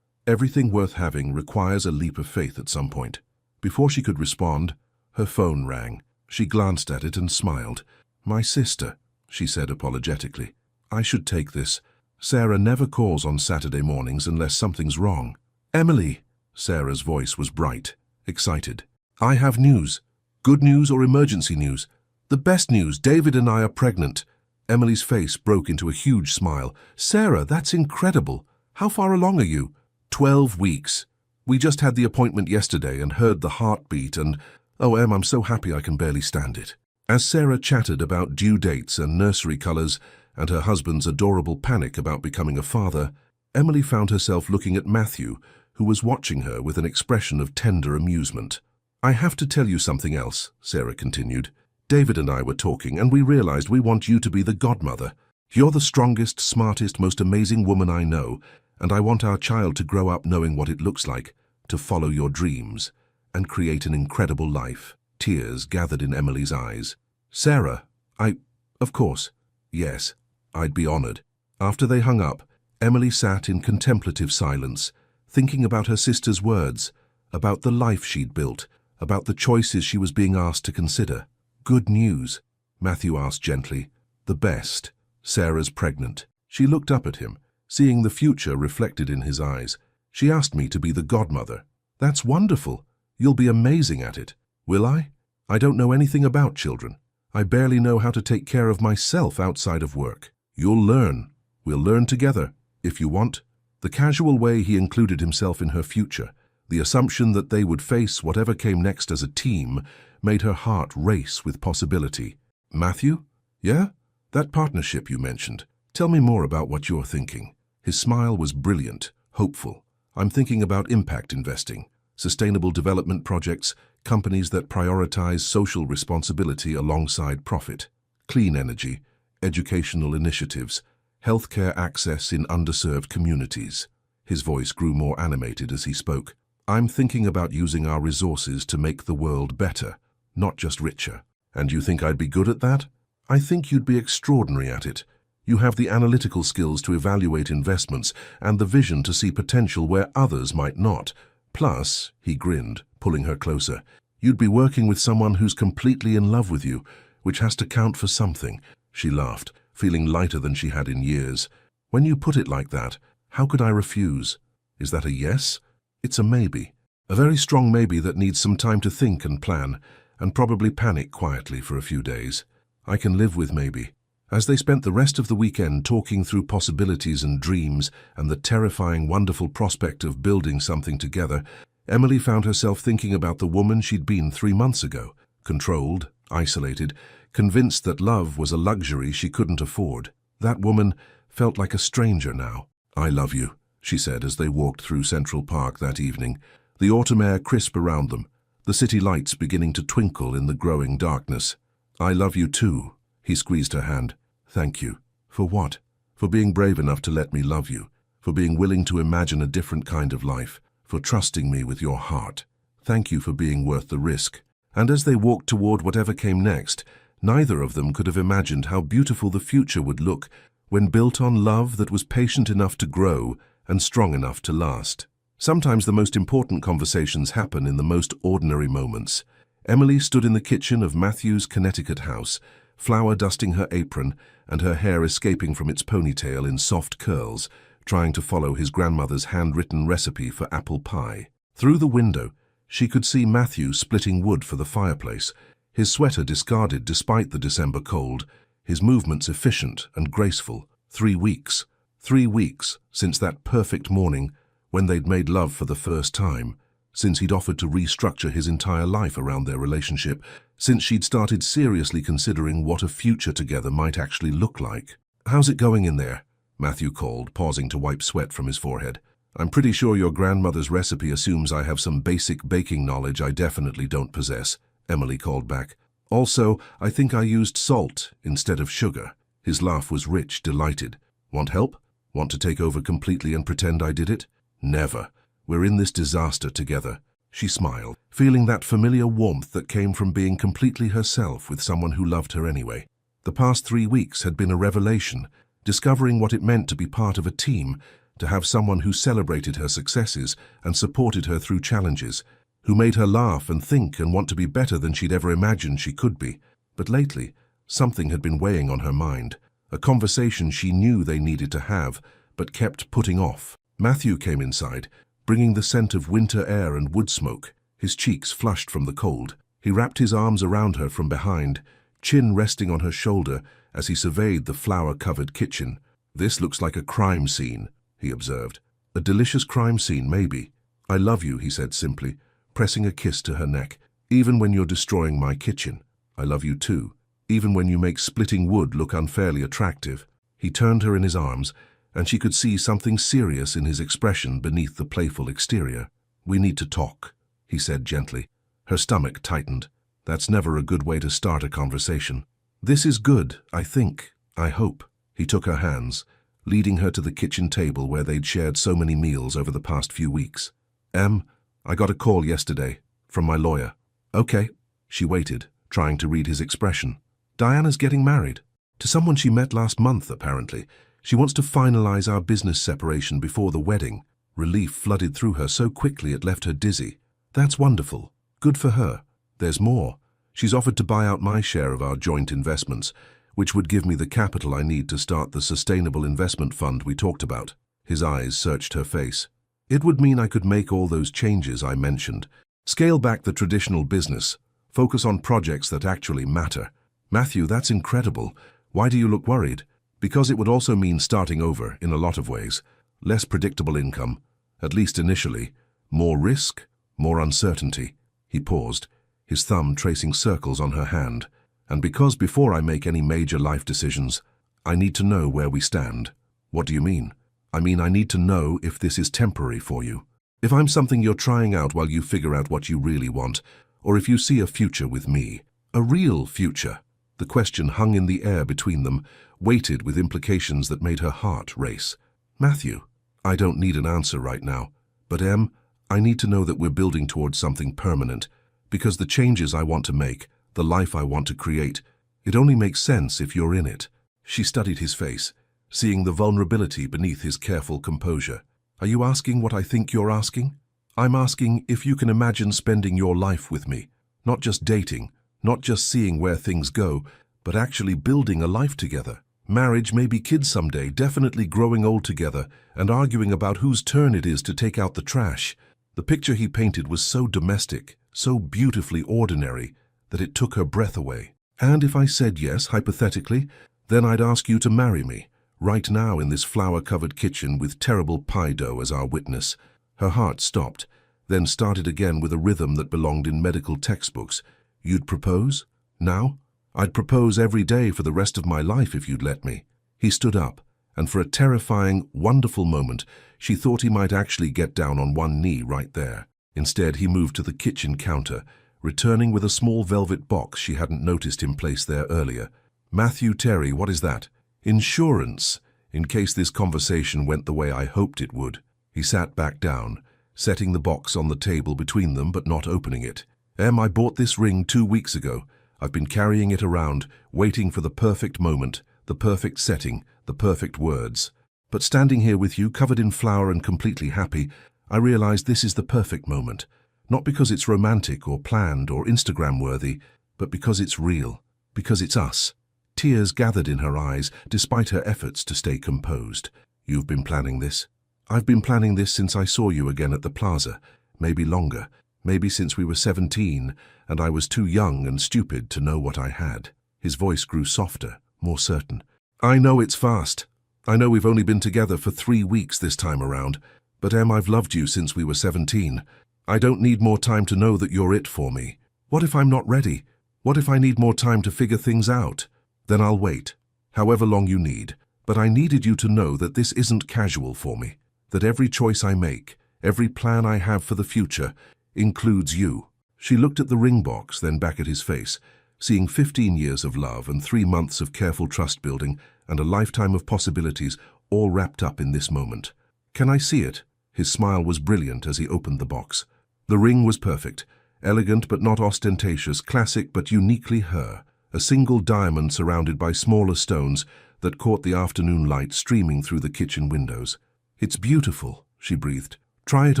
everything worth having requires a leap of faith at some point." Before she could respond, her phone rang. She glanced at it and smiled. "My sister," she said apologetically. "I should take this. Sarah never calls on Saturday mornings unless something's wrong." "Emily!" Sarah's voice was bright, excited. "I have news. Good news or emergency news? The best news, David and I are pregnant." Emily's face broke into a huge smile. "Sarah, that's incredible. How far along are you?" 12 weeks. We just had the appointment yesterday and heard the heartbeat and, oh I'm so happy I can barely stand it." As Sarah chatted about due dates and nursery colors and her husband's adorable panic about becoming a father, Emily found herself looking at Matthew, who was watching her with an expression of tender amusement. "I have to tell you something else," Sarah continued. "David and I were talking and we realized we want you to be the godmother. You're the strongest, smartest, most amazing woman I know, and I want our child to grow up knowing what it looks like, to follow your dreams, and create an incredible life." Tears gathered in Emily's eyes. "Sarah, of course, yes, I'd be honored." After they hung up, Emily sat in contemplative silence, thinking about her sister's words, about the life she'd built, about the choices she was being asked to consider. "Good news?" Matthew asked gently. "The best. Sarah's pregnant." She looked up at him, seeing the future reflected in his eyes. "She asked me to be the godmother." "That's wonderful. You'll be amazing at it." "Will I? I don't know anything about children. I barely know how to take care of myself outside of work." "You'll learn. We'll learn together, if you want." The casual way he included himself in her future, the assumption that they would face whatever came next as a team, made her heart race with possibility. "Matthew? Yeah? That partnership you mentioned. Tell me more about what you're thinking." His smile was brilliant, hopeful. "I'm thinking about impact investing, sustainable development projects, companies that prioritize social responsibility alongside profit, clean energy, educational initiatives, healthcare access in underserved communities." His voice grew more animated as he spoke. "I'm thinking about using our resources to make the world better, not just richer. And you think I'd be good at that? I think you'd be extraordinary at it. You have the analytical skills to evaluate investments and the vision to see potential where others might not. Plus, he grinned, pulling her closer, you'd be working with someone who's completely in love with you, which has to count for something. She laughed, feeling lighter than she had in years. When you put it like that, how could I refuse? Is that a yes? It's a maybe. A very strong maybe that needs some time to think and plan, and probably panic quietly for a few days. I can live with maybe. As they spent the rest of the weekend talking through possibilities and dreams and the terrifying, wonderful prospect of building something together, Emily found herself thinking about the woman she'd been 3 months ago, controlled, isolated, convinced that love was a luxury she couldn't afford. That woman felt like a stranger now. I love you, she said as they walked through Central Park that evening, the autumn air crisp around them, the city lights beginning to twinkle in the growing darkness. I love you too. He squeezed her hand. Thank you. For what? For being brave enough to let me love you, for being willing to imagine a different kind of life, for trusting me with your heart. Thank you for being worth the risk. And as they walked toward whatever came next, neither of them could have imagined how beautiful the future would look when built on love that was patient enough to grow and strong enough to last. Sometimes the most important conversations happen in the most ordinary moments. Emily stood in the kitchen of Matthew's Connecticut house, flour dusting her apron and her hair escaping from its ponytail in soft curls, trying to follow his grandmother's handwritten recipe for apple pie. Through the window, she could see Matthew splitting wood for the fireplace, his sweater discarded despite the December cold, his movements efficient and graceful. 3 weeks. 3 weeks since that perfect morning when they'd made love for the first time, since he'd offered to restructure his entire life around their relationship, since she'd started seriously considering what a future together might actually look like. How's it going in there? Matthew called, pausing to wipe sweat from his forehead. I'm pretty sure your grandmother's recipe assumes I have some basic baking knowledge I definitely don't possess, Emily called back. Also, I think I used salt instead of sugar. His laugh was rich, delighted. Want help? Want to take over completely and pretend I did it? Never. We're in this disaster together. She smiled, feeling that familiar warmth that came from being completely herself with someone who loved her anyway. The past 3 weeks had been a revelation, discovering what it meant to be part of a team, to have someone who celebrated her successes and supported her through challenges, who made her laugh and think and want to be better than she'd ever imagined she could be. But lately, something had been weighing on her mind, a conversation she knew they needed to have, but kept putting off. Matthew came inside, bringing the scent of winter air and wood smoke, his cheeks flushed from the cold. He wrapped his arms around her from behind, chin resting on her shoulder as he surveyed the flour-covered kitchen. This looks like a crime scene, he observed. A delicious crime scene, maybe. I love you, he said simply, pressing a kiss to her neck. Even when you're destroying my kitchen, I love you too. Even when you make splitting wood look unfairly attractive. He turned her in his arms, and she could see something serious in his expression beneath the playful exterior. We need to talk, he said gently. Her stomach tightened. That's never a good way to start a conversation. This is good, I think, I hope. He took her hands, leading her to the kitchen table where they'd shared so many meals over the past few weeks. I got a call yesterday, from my lawyer. Okay. She waited, trying to read his expression. Diana's getting married. To someone she met last month, apparently. She wants to finalize our business separation before the wedding. Relief flooded through her so quickly it left her dizzy. That's wonderful. Good for her. There's more. She's offered to buy out my share of our joint investments, which would give me the capital I need to start the sustainable investment fund we talked about. His eyes searched her face. It would mean I could make all those changes I mentioned. Scale back the traditional business. Focus on projects that actually matter. Matthew, that's incredible. Why do you look worried? Because it would also mean starting over in a lot of ways. Less predictable income, at least initially. More risk, more uncertainty. He paused, his thumb tracing circles on her hand. And because before I make any major life decisions, I need to know where we stand. What do you mean? I mean I need to know if this is temporary for you. If I'm something you're trying out while you figure out what you really want, or if you see a future with me. A real future. The question hung in the air between them, weighted with implications that made her heart race. Matthew, I don't need an answer right now, but I need to know that we're building towards something permanent, because the changes I want to make, the life I want to create. It only makes sense if you're in it." She studied his face, seeing the vulnerability beneath his careful composure. "Are you asking what I think you're asking? I'm asking if you can imagine spending your life with me, not just dating, not just seeing where things go, but actually building a life together. Marriage, maybe kids someday, definitely growing old together and arguing about whose turn it is to take out the trash." The picture he painted was so domestic, so beautifully ordinary, that it took her breath away. "And if I said yes, hypothetically, then I'd ask you to marry me, right now in this flower-covered kitchen with terrible pie dough as our witness." Her heart stopped, then started again with a rhythm that belonged in medical textbooks. "You'd propose? Now? I'd propose every day for the rest of my life if you'd let me." He stood up, and for a terrifying, wonderful moment, she thought he might actually get down on one knee right there. Instead, he moved to the kitchen counter, returning with a small velvet box she hadn't noticed him place there earlier. "Matthew Terry, what is that?" "Insurance, in case this conversation went the way I hoped it would." He sat back down, setting the box on the table between them but not opening it. I bought this ring 2 weeks ago. I've been carrying it around, waiting for the perfect moment, the perfect setting, the perfect words. But standing here with you, covered in flour and completely happy, I realize this is the perfect moment. Not because it's romantic or planned or Instagram-worthy, but because it's real, because it's us." Tears gathered in her eyes, despite her efforts to stay composed. "You've been planning this?" "I've been planning this since I saw you again at the plaza, maybe longer. Maybe since we were 17, and I was too young and stupid to know what I had." His voice grew softer, more certain. "I know it's fast. I know we've only been together for 3 weeks this time around, but I've loved you since we were 17. I don't need more time to know that you're it for me. What if I'm not ready? What if I need more time to figure things out? Then I'll wait, however long you need. But I needed you to know that this isn't casual for me, that every choice I make, every plan I have for the future, includes you." She looked at the ring box, then back at his face, seeing 15 years of love and 3 months of careful trust building and a lifetime of possibilities all wrapped up in this moment. "Can I see it?" His smile was brilliant as he opened the box. The ring was perfect, elegant but not ostentatious, classic but uniquely her, a single diamond surrounded by smaller stones that caught the afternoon light streaming through the kitchen windows. "It's beautiful," she breathed. "Try it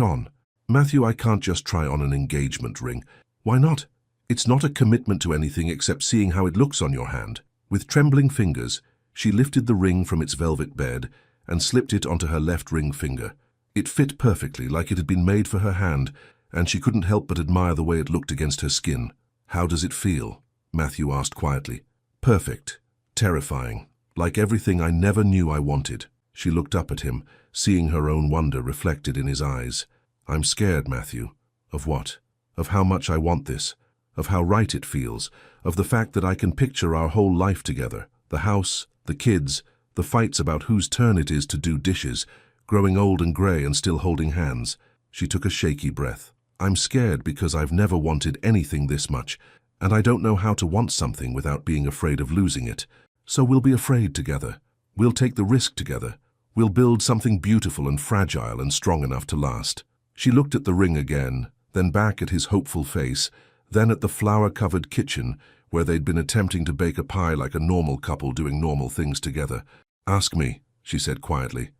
on." "Matthew, I can't just try on an engagement ring." "Why not? It's not a commitment to anything except seeing how it looks on your hand." With trembling fingers, she lifted the ring from its velvet bed and slipped it onto her left ring finger. It fit perfectly, like it had been made for her hand, and she couldn't help but admire the way it looked against her skin. "How does it feel?" Matthew asked quietly. "Perfect. Terrifying. Like everything I never knew I wanted." She looked up at him, seeing her own wonder reflected in his eyes. "I'm scared, Matthew." "Of what?" "Of how much I want this. Of how right it feels. Of the fact that I can picture our whole life together. The house, the kids, the fights about whose turn it is to do dishes, growing old and grey and still holding hands." She took a shaky breath. "I'm scared because I've never wanted anything this much, and I don't know how to want something without being afraid of losing it. So we'll be afraid together. We'll take the risk together. We'll build something beautiful and fragile and strong enough to last." She looked at the ring again, then back at his hopeful face, then at the flower-covered kitchen where they'd been attempting to bake a pie like a normal couple doing normal things together. "Ask me," she said quietly.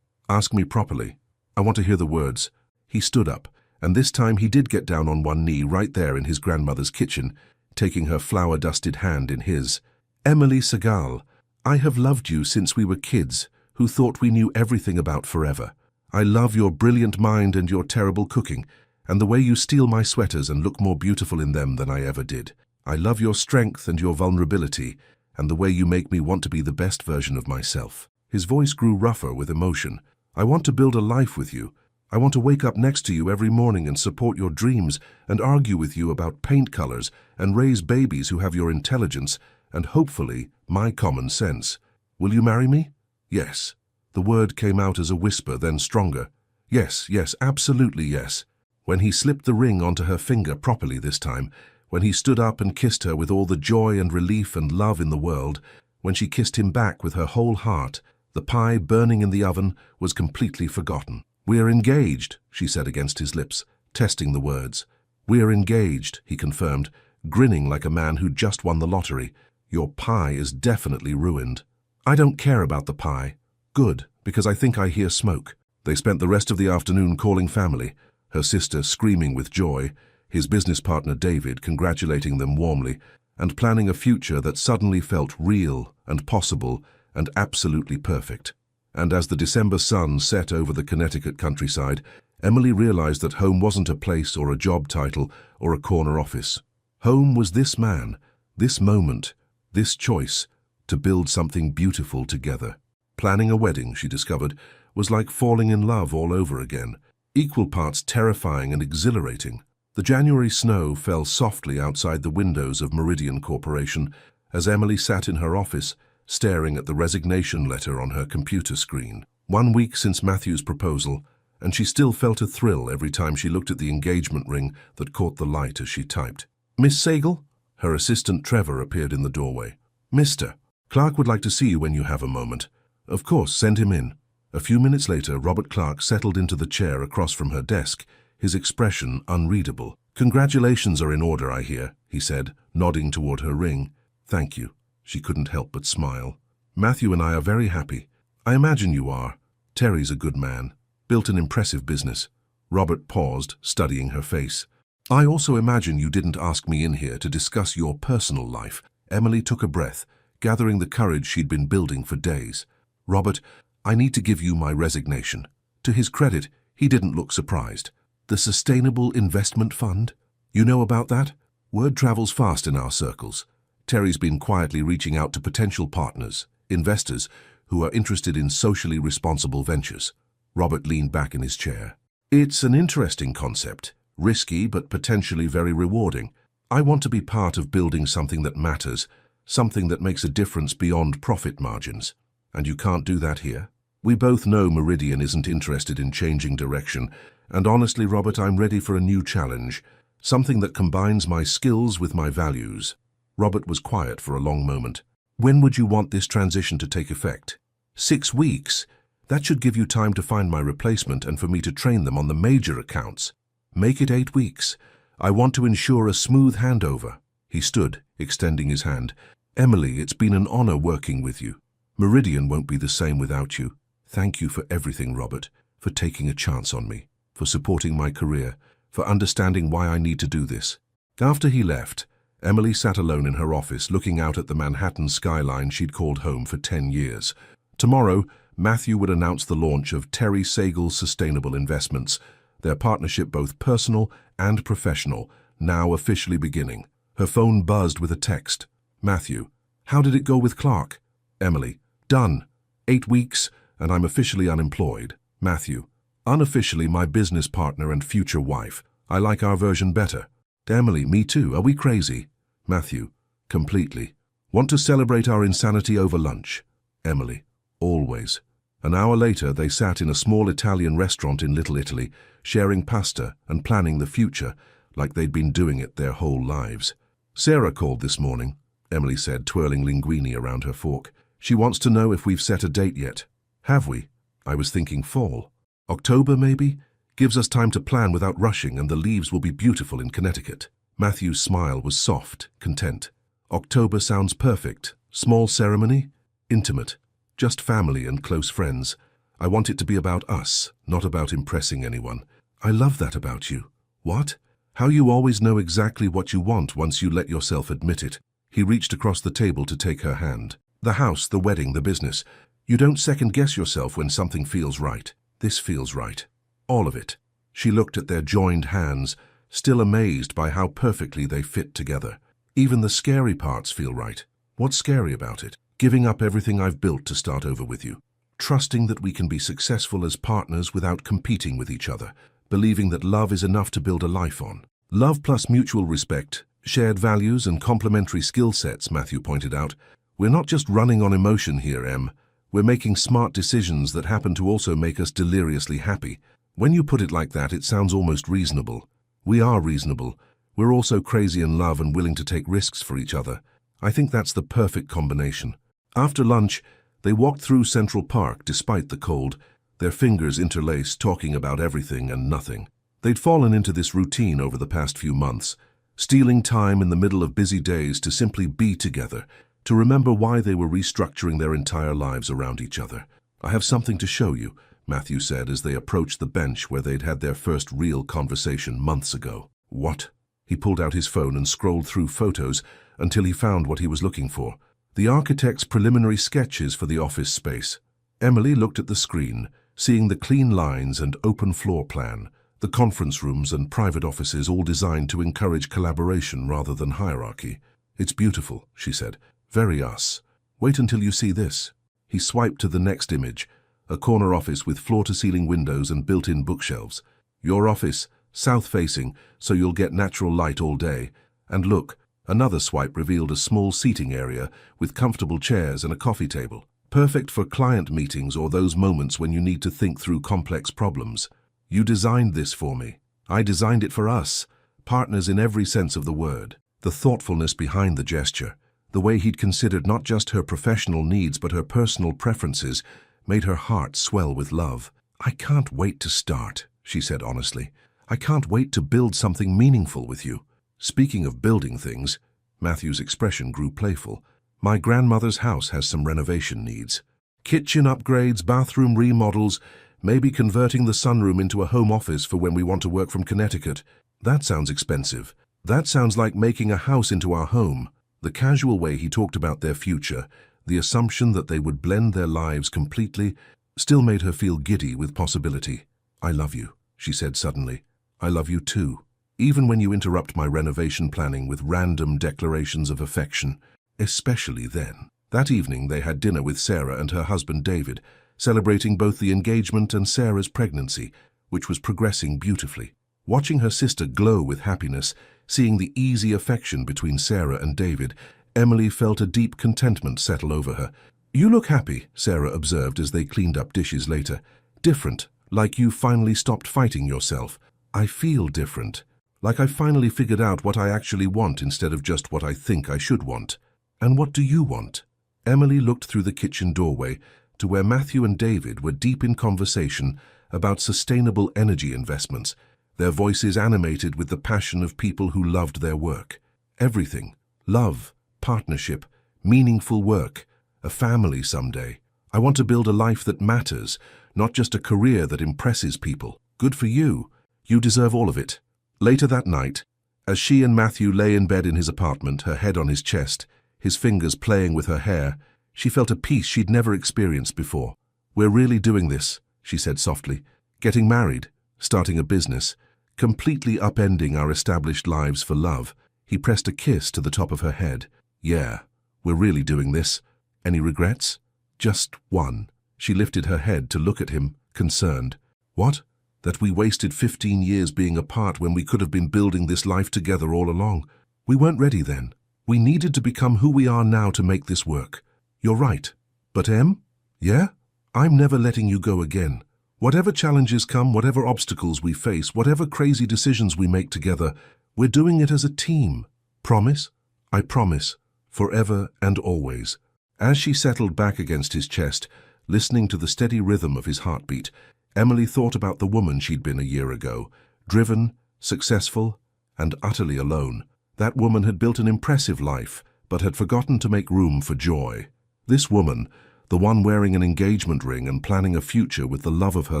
Ask me properly. I want to hear the words." He stood up, and this time he did get down on one knee right there in his grandmother's kitchen, taking her flour-dusted hand in his. "Emily Segal, I have loved you since we were kids, who thought we knew everything about forever. I love your brilliant mind and your terrible cooking, and the way you steal my sweaters and look more beautiful in them than I ever did. I love your strength and your vulnerability, and the way you make me want to be the best version of myself." His voice grew rougher with emotion. "I want to build a life with you. I want to wake up next to you every morning and support your dreams and argue with you about paint colors and raise babies who have your intelligence and, hopefully, my common sense. Will you marry me?" "Yes." The word came out as a whisper, then stronger. "Yes, yes, absolutely yes." When he slipped the ring onto her finger properly this time, when he stood up and kissed her with all the joy and relief and love in the world, when she kissed him back with her whole heart, the pie burning in the oven was completely forgotten. "We're engaged," she said against his lips, testing the words. "We're engaged," he confirmed, grinning like a man who'd just won the lottery. "Your pie is definitely ruined." "I don't care about the pie." "Good, because I think I hear smoke." They spent the rest of the afternoon calling family, her sister screaming with joy, his business partner David congratulating them warmly, and planning a future that suddenly felt real and possible and absolutely perfect. And as the December sun set over the Connecticut countryside, Emily realized that home wasn't a place or a job title or a corner office. Home was this man, this moment, this choice, to build something beautiful together. Planning a wedding, she discovered, was like falling in love all over again, equal parts terrifying and exhilarating. The January snow fell softly outside the windows of Meridian Corporation as Emily sat in her office, staring at the resignation letter on her computer screen. 1 week since Matthew's proposal, and she still felt a thrill every time she looked at the engagement ring that caught the light as she typed. "Miss Sagal?" Her assistant Trevor appeared in the doorway. "Mr. Clark would like to see you when you have a moment." "Of course, send him in." A few minutes later, Robert Clark settled into the chair across from her desk, his expression unreadable. "Congratulations are in order, I hear," he said, nodding toward her ring. "Thank you." She couldn't help but smile. "Matthew and I are very happy. I imagine you are. Terry's a good man. Built an impressive business." Robert paused, studying her face. "I also imagine you didn't ask me in here to discuss your personal life." Emily took a breath, gathering the courage she'd been building for days. "Robert, I need to give you my resignation." To his credit, he didn't look surprised. "The Sustainable Investment Fund? You know about that? Word travels fast in our circles. Terry's been quietly reaching out to potential partners, investors, who are interested in socially responsible ventures." Robert leaned back in his chair. "It's an interesting concept, risky but potentially very rewarding. I want to be part of building something that matters, something that makes a difference beyond profit margins. And you can't do that here?" "We both know Meridian isn't interested in changing direction, and honestly, Robert, I'm ready for a new challenge, something that combines my skills with my values." Robert was quiet for a long moment. "When would you want this transition to take effect?" 6 weeks. That should give you time to find my replacement and for me to train them on the major accounts." "Make it 8 weeks. I want to ensure a smooth handover." He stood, extending his hand. "Emily, it's been an honor working with you. Meridian won't be the same without you. Thank you for everything, Robert, for taking a chance on me, for supporting my career, for understanding why I need to do this." After he left, Emily sat alone in her office looking out at the Manhattan skyline she'd called home for 10 years. Tomorrow, Matthew would announce the launch of Terry Sagal's Sustainable Investments, their partnership both personal and professional, now officially beginning. Her phone buzzed with a text. "Matthew, how did it go with Clark?" Emily, "Done. 8 weeks, and I'm officially unemployed." Matthew, "Unofficially my business partner and future wife. I like our version better." Emily, "Me too. Are we crazy?" Matthew, "Completely. Want to celebrate our insanity over lunch." Emily, "Always." An hour later, they sat in a small Italian restaurant in Little Italy, sharing pasta and planning the future, like they'd been doing it their whole lives. "Sarah called this morning," Emily said, twirling linguine around her fork. "She wants to know if we've set a date yet." "Have we?" "I was thinking fall. October, maybe? Gives us time to plan without rushing, and the leaves will be beautiful in Connecticut." Matthew's smile was soft, content. "October sounds perfect. Small ceremony? Intimate. Just family and close friends. I want it to be about us, not about impressing anyone." "I love that about you." "What?" "How you always know exactly what you want once you let yourself admit it." He reached across the table to take her hand. "The house, the wedding, the business. You don't second-guess yourself when something feels right. This feels right. All of it." She looked at their joined hands, still amazed by how perfectly they fit together. "Even the scary parts feel right." "What's scary about it?" "Giving up everything I've built to start over with you. Trusting that we can be successful as partners without competing with each other. Believing that love is enough to build a life on." "Love plus mutual respect, shared values and complementary skill sets," Matthew pointed out. "We're not just running on emotion here, Em. We're making smart decisions that happen to also make us deliriously happy." When you put it like that, it sounds almost reasonable. We are reasonable. We're also crazy in love and willing to take risks for each other. I think that's the perfect combination. After lunch, they walked through Central Park despite the cold, their fingers interlaced, talking about everything and nothing. They'd fallen into this routine over the past few months, stealing time in the middle of busy days to simply be together, to remember why they were restructuring their entire lives around each other. "I have something to show you," Matthew said as they approached the bench where they'd had their first real conversation months ago. "What?" He pulled out his phone and scrolled through photos until he found what he was looking for. The architect's preliminary sketches for the office space. Emily looked at the screen, seeing the clean lines and open floor plan, the conference rooms and private offices all designed to encourage collaboration rather than hierarchy. "It's beautiful," she said. "Very us. Wait until you see this." He swiped to the next image, a corner office with floor-to-ceiling windows and built-in bookshelves. "Your office, south-facing, so you'll get natural light all day. And look," another swipe revealed a small seating area with comfortable chairs and a coffee table. "Perfect for client meetings or those moments when you need to think through complex problems. You designed this for me. I designed it for us, partners in every sense of the word." The thoughtfulness behind the gesture, the way he'd considered not just her professional needs but her personal preferences, made her heart swell with love. "I can't wait to start," she said honestly. "I can't wait to build something meaningful with you." Speaking of building things, Matthew's expression grew playful. "My grandmother's house has some renovation needs. Kitchen upgrades, bathroom remodels, maybe converting the sunroom into a home office for when we want to work from Connecticut. That sounds expensive. That sounds like making a house into our home." The casual way he talked about their future, the assumption that they would blend their lives completely, still made her feel giddy with possibility. "I love you," she said suddenly. "I love you too, even when you interrupt my renovation planning with random declarations of affection, especially then." That evening they had dinner with Sarah and her husband David, celebrating both the engagement and Sarah's pregnancy, which was progressing beautifully. Watching her sister glow with happiness, seeing the easy affection between Sarah and David, Emily felt a deep contentment settle over her. "You look happy," Sarah observed as they cleaned up dishes later. "Different, like you finally stopped fighting yourself." "I feel different, like I finally figured out what I actually want instead of just what I think I should want." "And what do you want?" Emily looked through the kitchen doorway to where Matthew and David were deep in conversation about sustainable energy investments, their voices animated with the passion of people who loved their work. Everything. Love, partnership, meaningful work, a family someday. "I want to build a life that matters, not just a career that impresses people." "Good for you. You deserve all of it." Later that night, as she and Matthew lay in bed in his apartment, her head on his chest, his fingers playing with her hair, she felt a peace she'd never experienced before. "We're really doing this," she said softly. "Getting married, starting a business, completely upending our established lives for love." He pressed a kiss to the top of her head. "Yeah, we're really doing this. Any regrets?" "Just one." She lifted her head to look at him, concerned. "What?" "That we wasted 15 years being apart when we could have been building this life together all along. We weren't ready then. We needed to become who we are now to make this work." "You're right. But Em? Yeah? I'm never letting you go again. Whatever challenges come, whatever obstacles we face, whatever crazy decisions we make together, we're doing it as a team. Promise?" "I promise. Forever and always." As she settled back against his chest, listening to the steady rhythm of his heartbeat, Emily thought about the woman she'd been a year ago, driven, successful, and utterly alone. That woman had built an impressive life, but had forgotten to make room for joy. This woman, the one wearing an engagement ring and planning a future with the love of her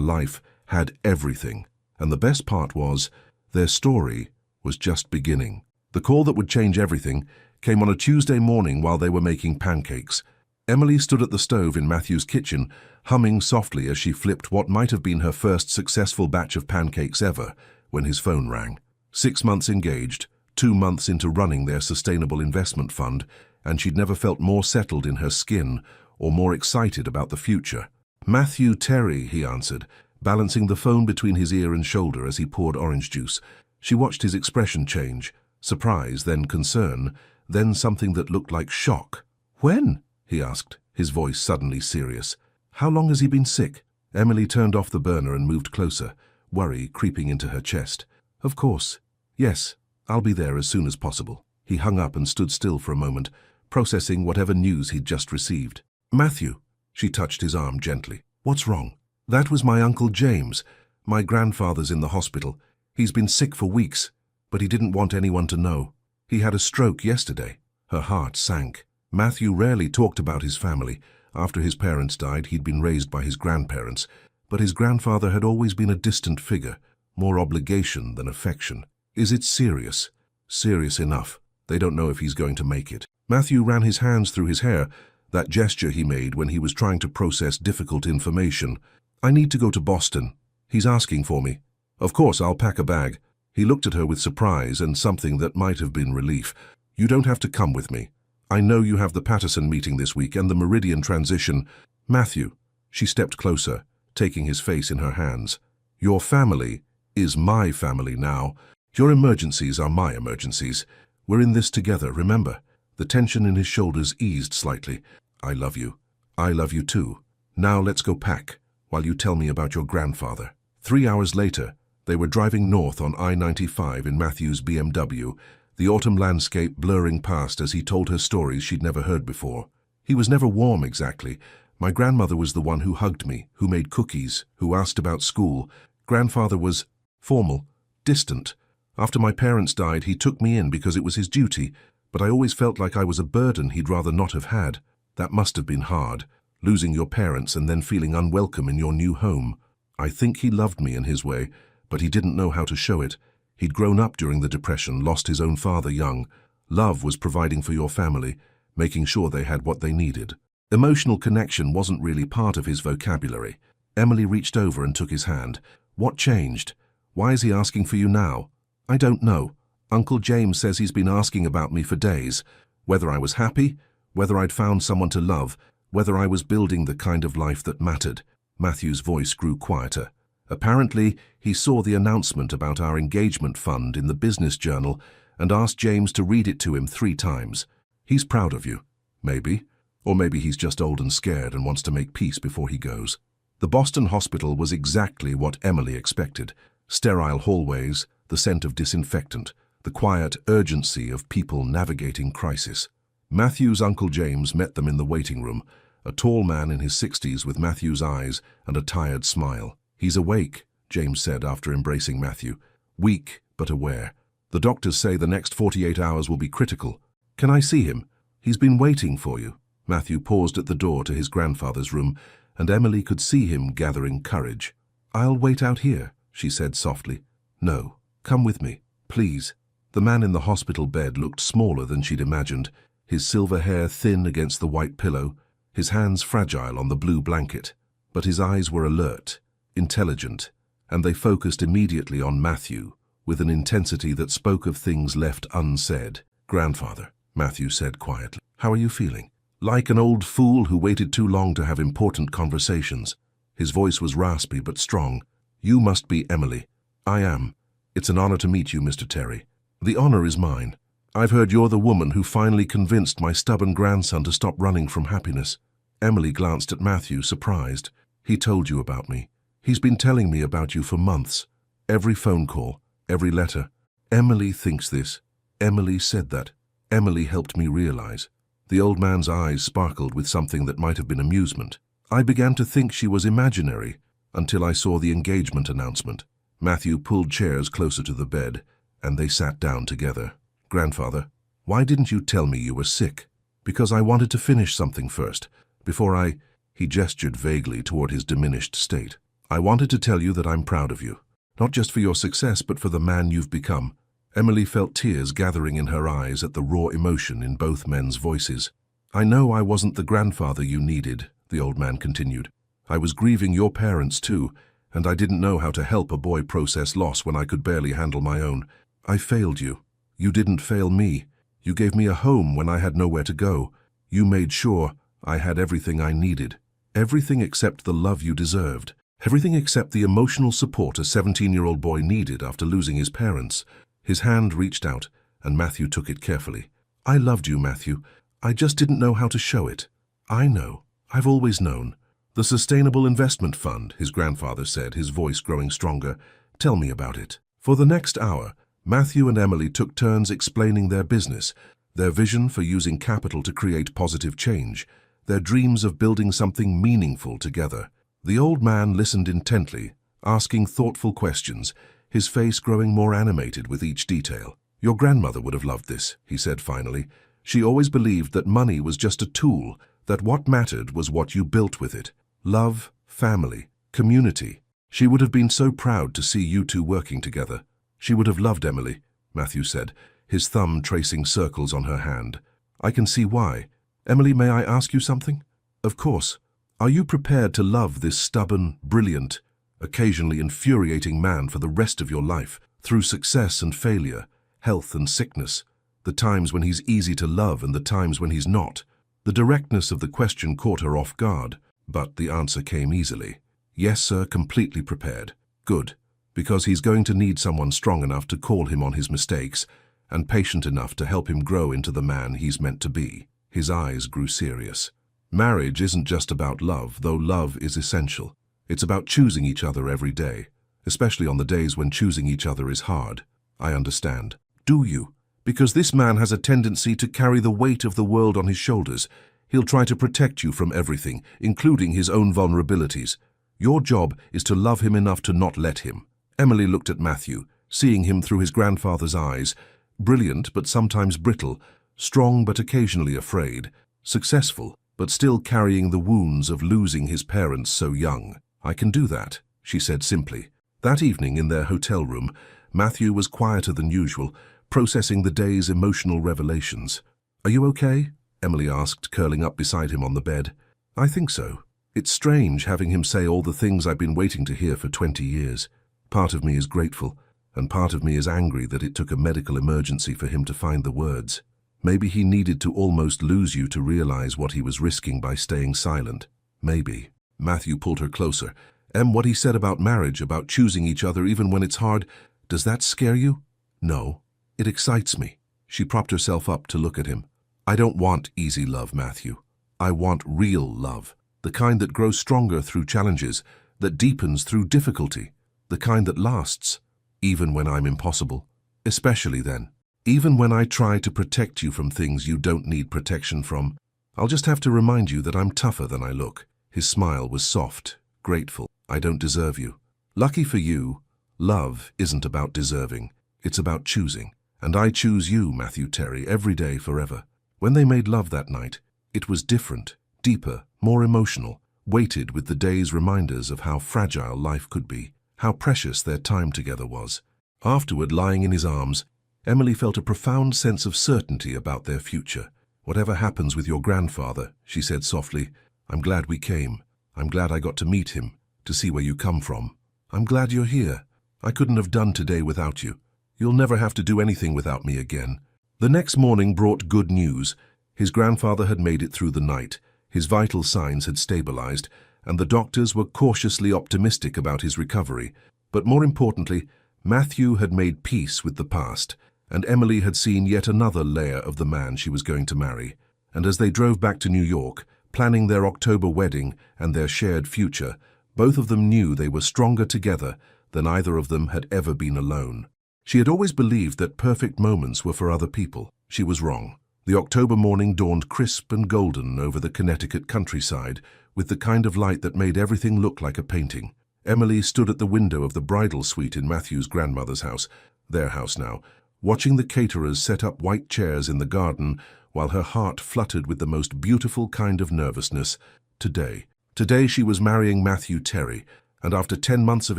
life, had everything. And the best part was, their story was just beginning. The call that would change everything came on a Tuesday morning while they were making pancakes. Emily stood at the stove in Matthew's kitchen, humming softly as she flipped what might have been her first successful batch of pancakes ever, when his phone rang. 6 months engaged, 2 months into running their sustainable investment fund, and she'd never felt more settled in her skin or more excited about the future. "Matthew Terry," he answered, balancing the phone between his ear and shoulder as he poured orange juice. She watched his expression change, surprise, then concern, then something that looked like shock. "When?" he asked, his voice suddenly serious. "How long has he been sick?" Emily turned off the burner and moved closer, worry creeping into her chest. "Of course. Yes, I'll be there as soon as possible." He hung up and stood still for a moment, processing whatever news he'd just received. "Matthew," she touched his arm gently. "What's wrong?" "That was my Uncle James. My grandfather's in the hospital. He's been sick for weeks. but he didn't want anyone to know. He had a stroke yesterday. Her heart sank. Matthew rarely talked about his family. After his parents died, he'd been raised by his grandparents, but his grandfather had always been a distant figure, more obligation than affection. Is it serious? Serious enough. They don't know if he's going to make it. Matthew ran his hands through his hair, that gesture he made when he was trying to process difficult information. I need to go to Boston. He's asking for me. Of course, I'll pack a bag. He looked at her with surprise and something that might have been relief. You don't have to come with me. I know you have the Patterson meeting this week and the Meridian transition. Matthew, she stepped closer, taking his face in her hands. Your family is my family now. Your emergencies are my emergencies. We're in this together, remember? The tension in his shoulders eased slightly. I love you. I love you too. Now let's go pack, while you tell me about your grandfather. 3 hours later, they were driving north on I-95 in Matthew's BMW, the autumn landscape blurring past as he told her stories she'd never heard before. He was never warm exactly. My grandmother was the one who hugged me, who made cookies, who asked about school. Grandfather was formal, distant. After my parents died, he took me in because it was his duty, but I always felt like I was a burden he'd rather not have had. That must have been hard, losing your parents and then feeling unwelcome in your new home. I think he loved me in his way, but he didn't know how to show it. He'd grown up during the Depression, lost his own father young. Love was providing for your family, making sure they had what they needed. Emotional connection wasn't really part of his vocabulary. Emily reached over and took his hand. What changed? Why is he asking for you now? I don't know. Uncle James says he's been asking about me for days. Whether I was happy, whether I'd found someone to love, whether I was building the kind of life that mattered. Matthew's voice grew quieter. Apparently, he saw the announcement about our engagement fund in the business journal and asked James to read it to him 3 times. He's proud of you. Maybe. Or maybe he's just old and scared and wants to make peace before he goes. The Boston hospital was exactly what Emily expected. Sterile hallways, the scent of disinfectant, the quiet urgency of people navigating crisis. Matthew's Uncle James met them in the waiting room, a tall man in his 60s with Matthew's eyes and a tired smile. He's awake, James said after embracing Matthew. Weak, but aware. The doctors say the next 48 hours will be critical. Can I see him? He's been waiting for you. Matthew paused at the door to his grandfather's room, and Emily could see him gathering courage. I'll wait out here, she said softly. No, come with me, please. The man in the hospital bed looked smaller than she'd imagined, his silver hair thin against the white pillow, his hands fragile on the blue blanket. But his eyes were alert, intelligent, and they focused immediately on Matthew, with an intensity that spoke of things left unsaid. Grandfather, Matthew said quietly, how are you feeling? Like an old fool who waited too long to have important conversations. His voice was raspy but strong. You must be Emily. I am. It's an honor to meet you, Mr. Terry. The honor is mine. I've heard you're the woman who finally convinced my stubborn grandson to stop running from happiness. Emily glanced at Matthew, surprised. He told you about me. He's been telling me about you for months. Every phone call, every letter. Emily thinks this. Emily said that. Emily helped me realize. The old man's eyes sparkled with something that might have been amusement. I began to think she was imaginary until I saw the engagement announcement. Matthew pulled chairs closer to the bed, and they sat down together. Grandfather, why didn't you tell me you were sick? Because I wanted to finish something first, before He gestured vaguely toward his diminished state. I wanted to tell you that I'm proud of you, not just for your success, but for the man you've become. Emily felt tears gathering in her eyes at the raw emotion in both men's voices. I know I wasn't the grandfather you needed, the old man continued. I was grieving your parents too, and I didn't know how to help a boy process loss when I could barely handle my own. I failed you. You didn't fail me. You gave me a home when I had nowhere to go. You made sure I had everything I needed. Everything except the love you deserved. Everything except the emotional support a 17-year-old boy needed after losing his parents. His hand reached out, and Matthew took it carefully. I loved you, Matthew. I just didn't know how to show it. I know. I've always known. The Sustainable Investment Fund, his grandfather said, his voice growing stronger. Tell me about it. For the next hour, Matthew and Emily took turns explaining their business, their vision for using capital to create positive change, their dreams of building something meaningful together. The old man listened intently, asking thoughtful questions, his face growing more animated with each detail. "Your grandmother would have loved this," he said finally. "She always believed that money was just a tool, that what mattered was what you built with it. Love, family, community. She would have been so proud to see you two working together. She would have loved Emily," Matthew said, his thumb tracing circles on her hand. "I can see why. Emily, may I ask you something?" "Of course. Are you prepared to love this stubborn, brilliant, occasionally infuriating man for the rest of your life, through success and failure, health and sickness, the times when he's easy to love and the times when he's not?" The directness of the question caught her off guard, but the answer came easily. "Yes, sir, completely prepared." "Good, because he's going to need someone strong enough to call him on his mistakes and patient enough to help him grow into the man he's meant to be." His eyes grew serious. "Marriage isn't just about love, though love is essential. It's about choosing each other every day, especially on the days when choosing each other is hard." "I understand." "Do you? Because this man has a tendency to carry the weight of the world on his shoulders. He'll try to protect you from everything, including his own vulnerabilities. Your job is to love him enough to not let him." Emily looked at Matthew, seeing him through his grandfather's eyes, brilliant but sometimes brittle, strong but occasionally afraid, successful but still carrying the wounds of losing his parents so young. "I can do that," she said simply. That evening in their hotel room, Matthew was quieter than usual, processing the day's emotional revelations. "Are you okay?" Emily asked, curling up beside him on the bed. "I think so. It's strange having him say all the things I've been waiting to hear for 20 years. Part of me is grateful, and part of me is angry that it took a medical emergency for him to find the words. Maybe he needed to almost lose you to realize what he was risking by staying silent. Maybe." Matthew pulled her closer. "Em, what he said about marriage, about choosing each other even when it's hard, does that scare you?" "No. It excites me." She propped herself up to look at him. "I don't want easy love, Matthew. I want real love. The kind that grows stronger through challenges, that deepens through difficulty, the kind that lasts, even when I'm impossible. Especially then. Even when I try to protect you from things you don't need protection from, I'll just have to remind you that I'm tougher than I look." His smile was soft, grateful. "I don't deserve you. Lucky for you, love isn't about deserving. It's about choosing. And I choose you, Matthew Terry, every day forever." When they made love that night, it was different, deeper, more emotional, weighted with the day's reminders of how fragile life could be, how precious their time together was. Afterward, lying in his arms, Emily felt a profound sense of certainty about their future. "Whatever happens with your grandfather," she said softly, "I'm glad we came. I'm glad I got to meet him, to see where you come from. I'm glad you're here. I couldn't have done today without you. You'll never have to do anything without me again." The next morning brought good news. His grandfather had made it through the night, his vital signs had stabilized, and the doctors were cautiously optimistic about his recovery. But more importantly, Matthew had made peace with the past, and Emily had seen yet another layer of the man she was going to marry. And as they drove back to New York, planning their October wedding and their shared future, both of them knew they were stronger together than either of them had ever been alone. She had always believed that perfect moments were for other people. She was wrong. The October morning dawned crisp and golden over the Connecticut countryside, with the kind of light that made everything look like a painting. Emily stood at the window of the bridal suite in Matthew's grandmother's house, their house now, watching the caterers set up white chairs in the garden while her heart fluttered with the most beautiful kind of nervousness. Today she was marrying Matthew Terry, and after 10 months of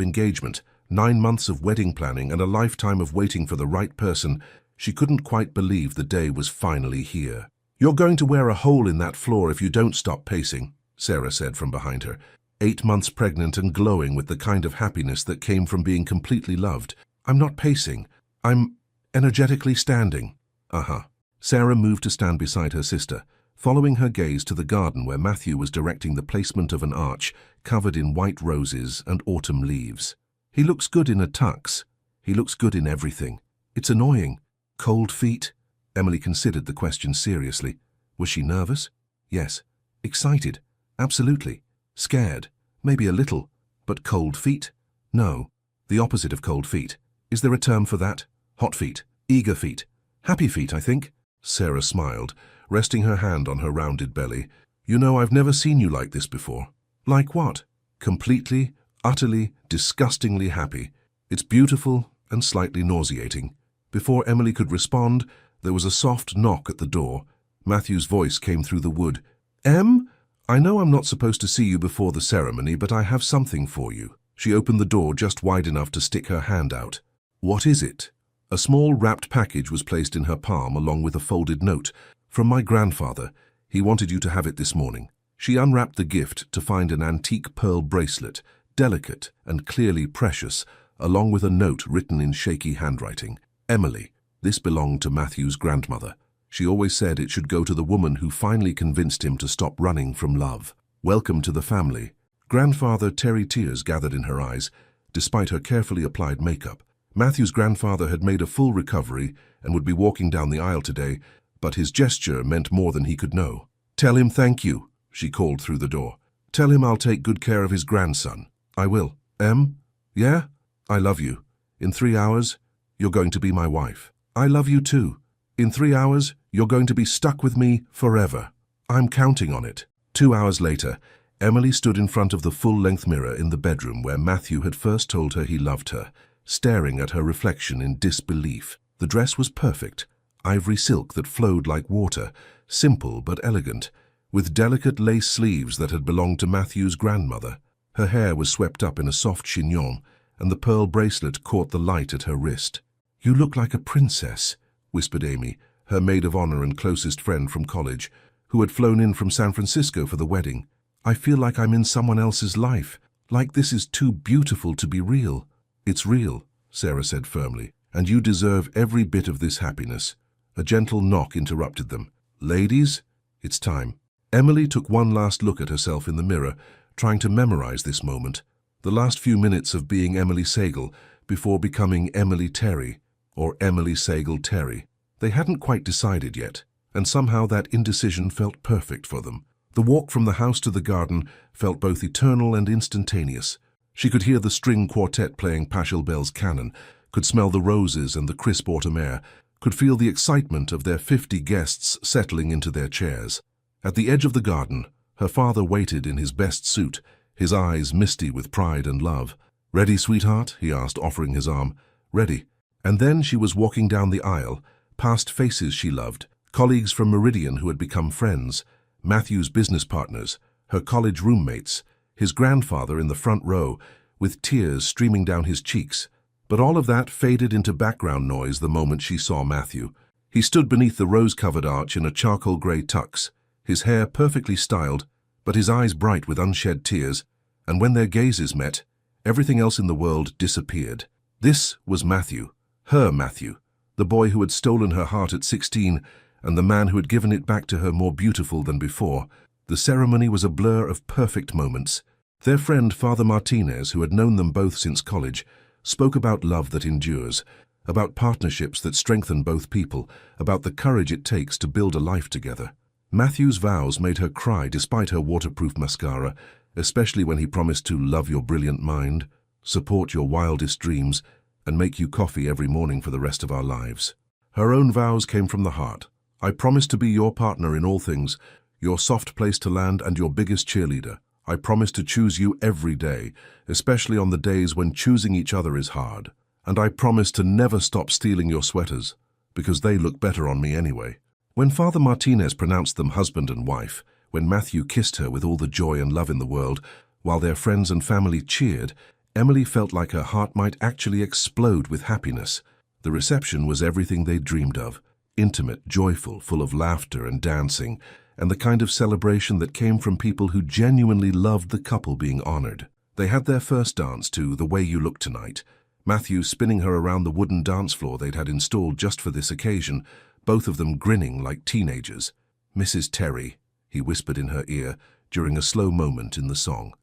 engagement, 9 months of wedding planning, and a lifetime of waiting for the right person, she couldn't quite believe the day was finally here. "You're going to wear a hole in that floor if you don't stop pacing," Sarah said from behind her, 8 months pregnant and glowing with the kind of happiness that came from being completely loved. "I'm not pacing. I'm energetically standing." "Uh-huh." Sarah moved to stand beside her sister, following her gaze to the garden where Matthew was directing the placement of an arch covered in white roses and autumn leaves. "He looks good in a tux. He looks good in everything. It's annoying. Cold feet?" Emily considered the question seriously. Was she nervous? Yes. Excited? Absolutely. Scared? Maybe a little. But cold feet? No. The opposite of cold feet. Is there a term for that? Hot feet. Eager feet. Happy feet, I think. Sarah smiled, resting her hand on her rounded belly. "You know, I've never seen you like this before." "Like what?" "Completely, utterly, disgustingly happy. It's beautiful and slightly nauseating. Before Emily could respond, there was a soft knock at the door. Matthew's voice came through the wood. "Em, I know I'm not supposed to see you before the ceremony, but I have something for you." She opened the door just wide enough to stick her hand out. "What is it?" A small wrapped package was placed in her palm along with a folded note. "From my grandfather. He wanted you to have it this morning." She unwrapped the gift to find an antique pearl bracelet, delicate and clearly precious, along with a note written in shaky handwriting. "Emily." This belonged to Matthew's grandmother. She always said it should go to the woman who finally convinced him to stop running from love. "Welcome to the family." Grandfather Terry, tears gathered in her eyes, despite her carefully applied makeup. Matthew's grandfather had made a full recovery and would be walking down the aisle today, but his gesture meant more than he could know. "Tell him thank you," she called through the door. "Tell him I'll take good care of his grandson." "I will." "Em? Yeah? I love you. In 3 hours, you're going to be my wife." "I love you too. In 3 hours, you're going to be stuck with me forever." "I'm counting on it." 2 hours later, Emily stood in front of the full-length mirror in the bedroom where Matthew had first told her he loved her, staring at her reflection in disbelief. The dress was perfect, ivory silk that flowed like water, simple but elegant, with delicate lace sleeves that had belonged to Matthew's grandmother. Her hair was swept up in a soft chignon, and the pearl bracelet caught the light at her wrist. "You look like a princess," whispered Amy, her maid of honor and closest friend from college, who had flown in from San Francisco for the wedding. "I feel like I'm in someone else's life, like this is too beautiful to be real." "It's real," Sarah said firmly, "and you deserve every bit of this happiness." A gentle knock interrupted them. "Ladies, it's time." Emily took one last look at herself in the mirror, trying to memorize this moment. The last few minutes of being Emily Sagal before becoming Emily Terry, or Emily Sagal Terry. They hadn't quite decided yet, and somehow that indecision felt perfect for them. The walk from the house to the garden felt both eternal and instantaneous. She could hear the string quartet playing Pachelbel's canon, could smell the roses and the crisp autumn air, could feel the excitement of their 50 guests settling into their chairs. At the edge of the garden, her father waited in his best suit, his eyes misty with pride and love. "Ready, sweetheart?" he asked, offering his arm. "Ready." And then she was walking down the aisle, past faces she loved, colleagues from Meridian who had become friends, Matthew's business partners, her college roommates, his grandfather in the front row, with tears streaming down his cheeks. But all of that faded into background noise the moment she saw Matthew. He stood beneath the rose-covered arch in a charcoal grey tux, his hair perfectly styled, but his eyes bright with unshed tears, and when their gazes met, everything else in the world disappeared. This was Matthew, her Matthew, the boy who had stolen her heart at 16, and the man who had given it back to her more beautiful than before. The ceremony was a blur of perfect moments. Their friend Father Martinez, who had known them both since college, spoke about love that endures, about partnerships that strengthen both people, about the courage it takes to build a life together. Matthew's vows made her cry despite her waterproof mascara, especially when he promised to love your brilliant mind, support your wildest dreams, and make you coffee every morning for the rest of our lives. Her own vows came from the heart. "I promise to be your partner in all things, your soft place to land and your biggest cheerleader. I promise to choose you every day, especially on the days when choosing each other is hard. And I promise to never stop stealing your sweaters, because they look better on me anyway." When Father Martinez pronounced them husband and wife, when Matthew kissed her with all the joy and love in the world, while their friends and family cheered, Emily felt like her heart might actually explode with happiness. The reception was everything they dreamed of, intimate, joyful, full of laughter and dancing, and the kind of celebration that came from people who genuinely loved the couple being honored. They had their first dance to "The Way You Look Tonight," Matthew spinning her around the wooden dance floor they'd had installed just for this occasion, both of them grinning like teenagers. "Mrs. Terry," he whispered in her ear during a slow moment in the song.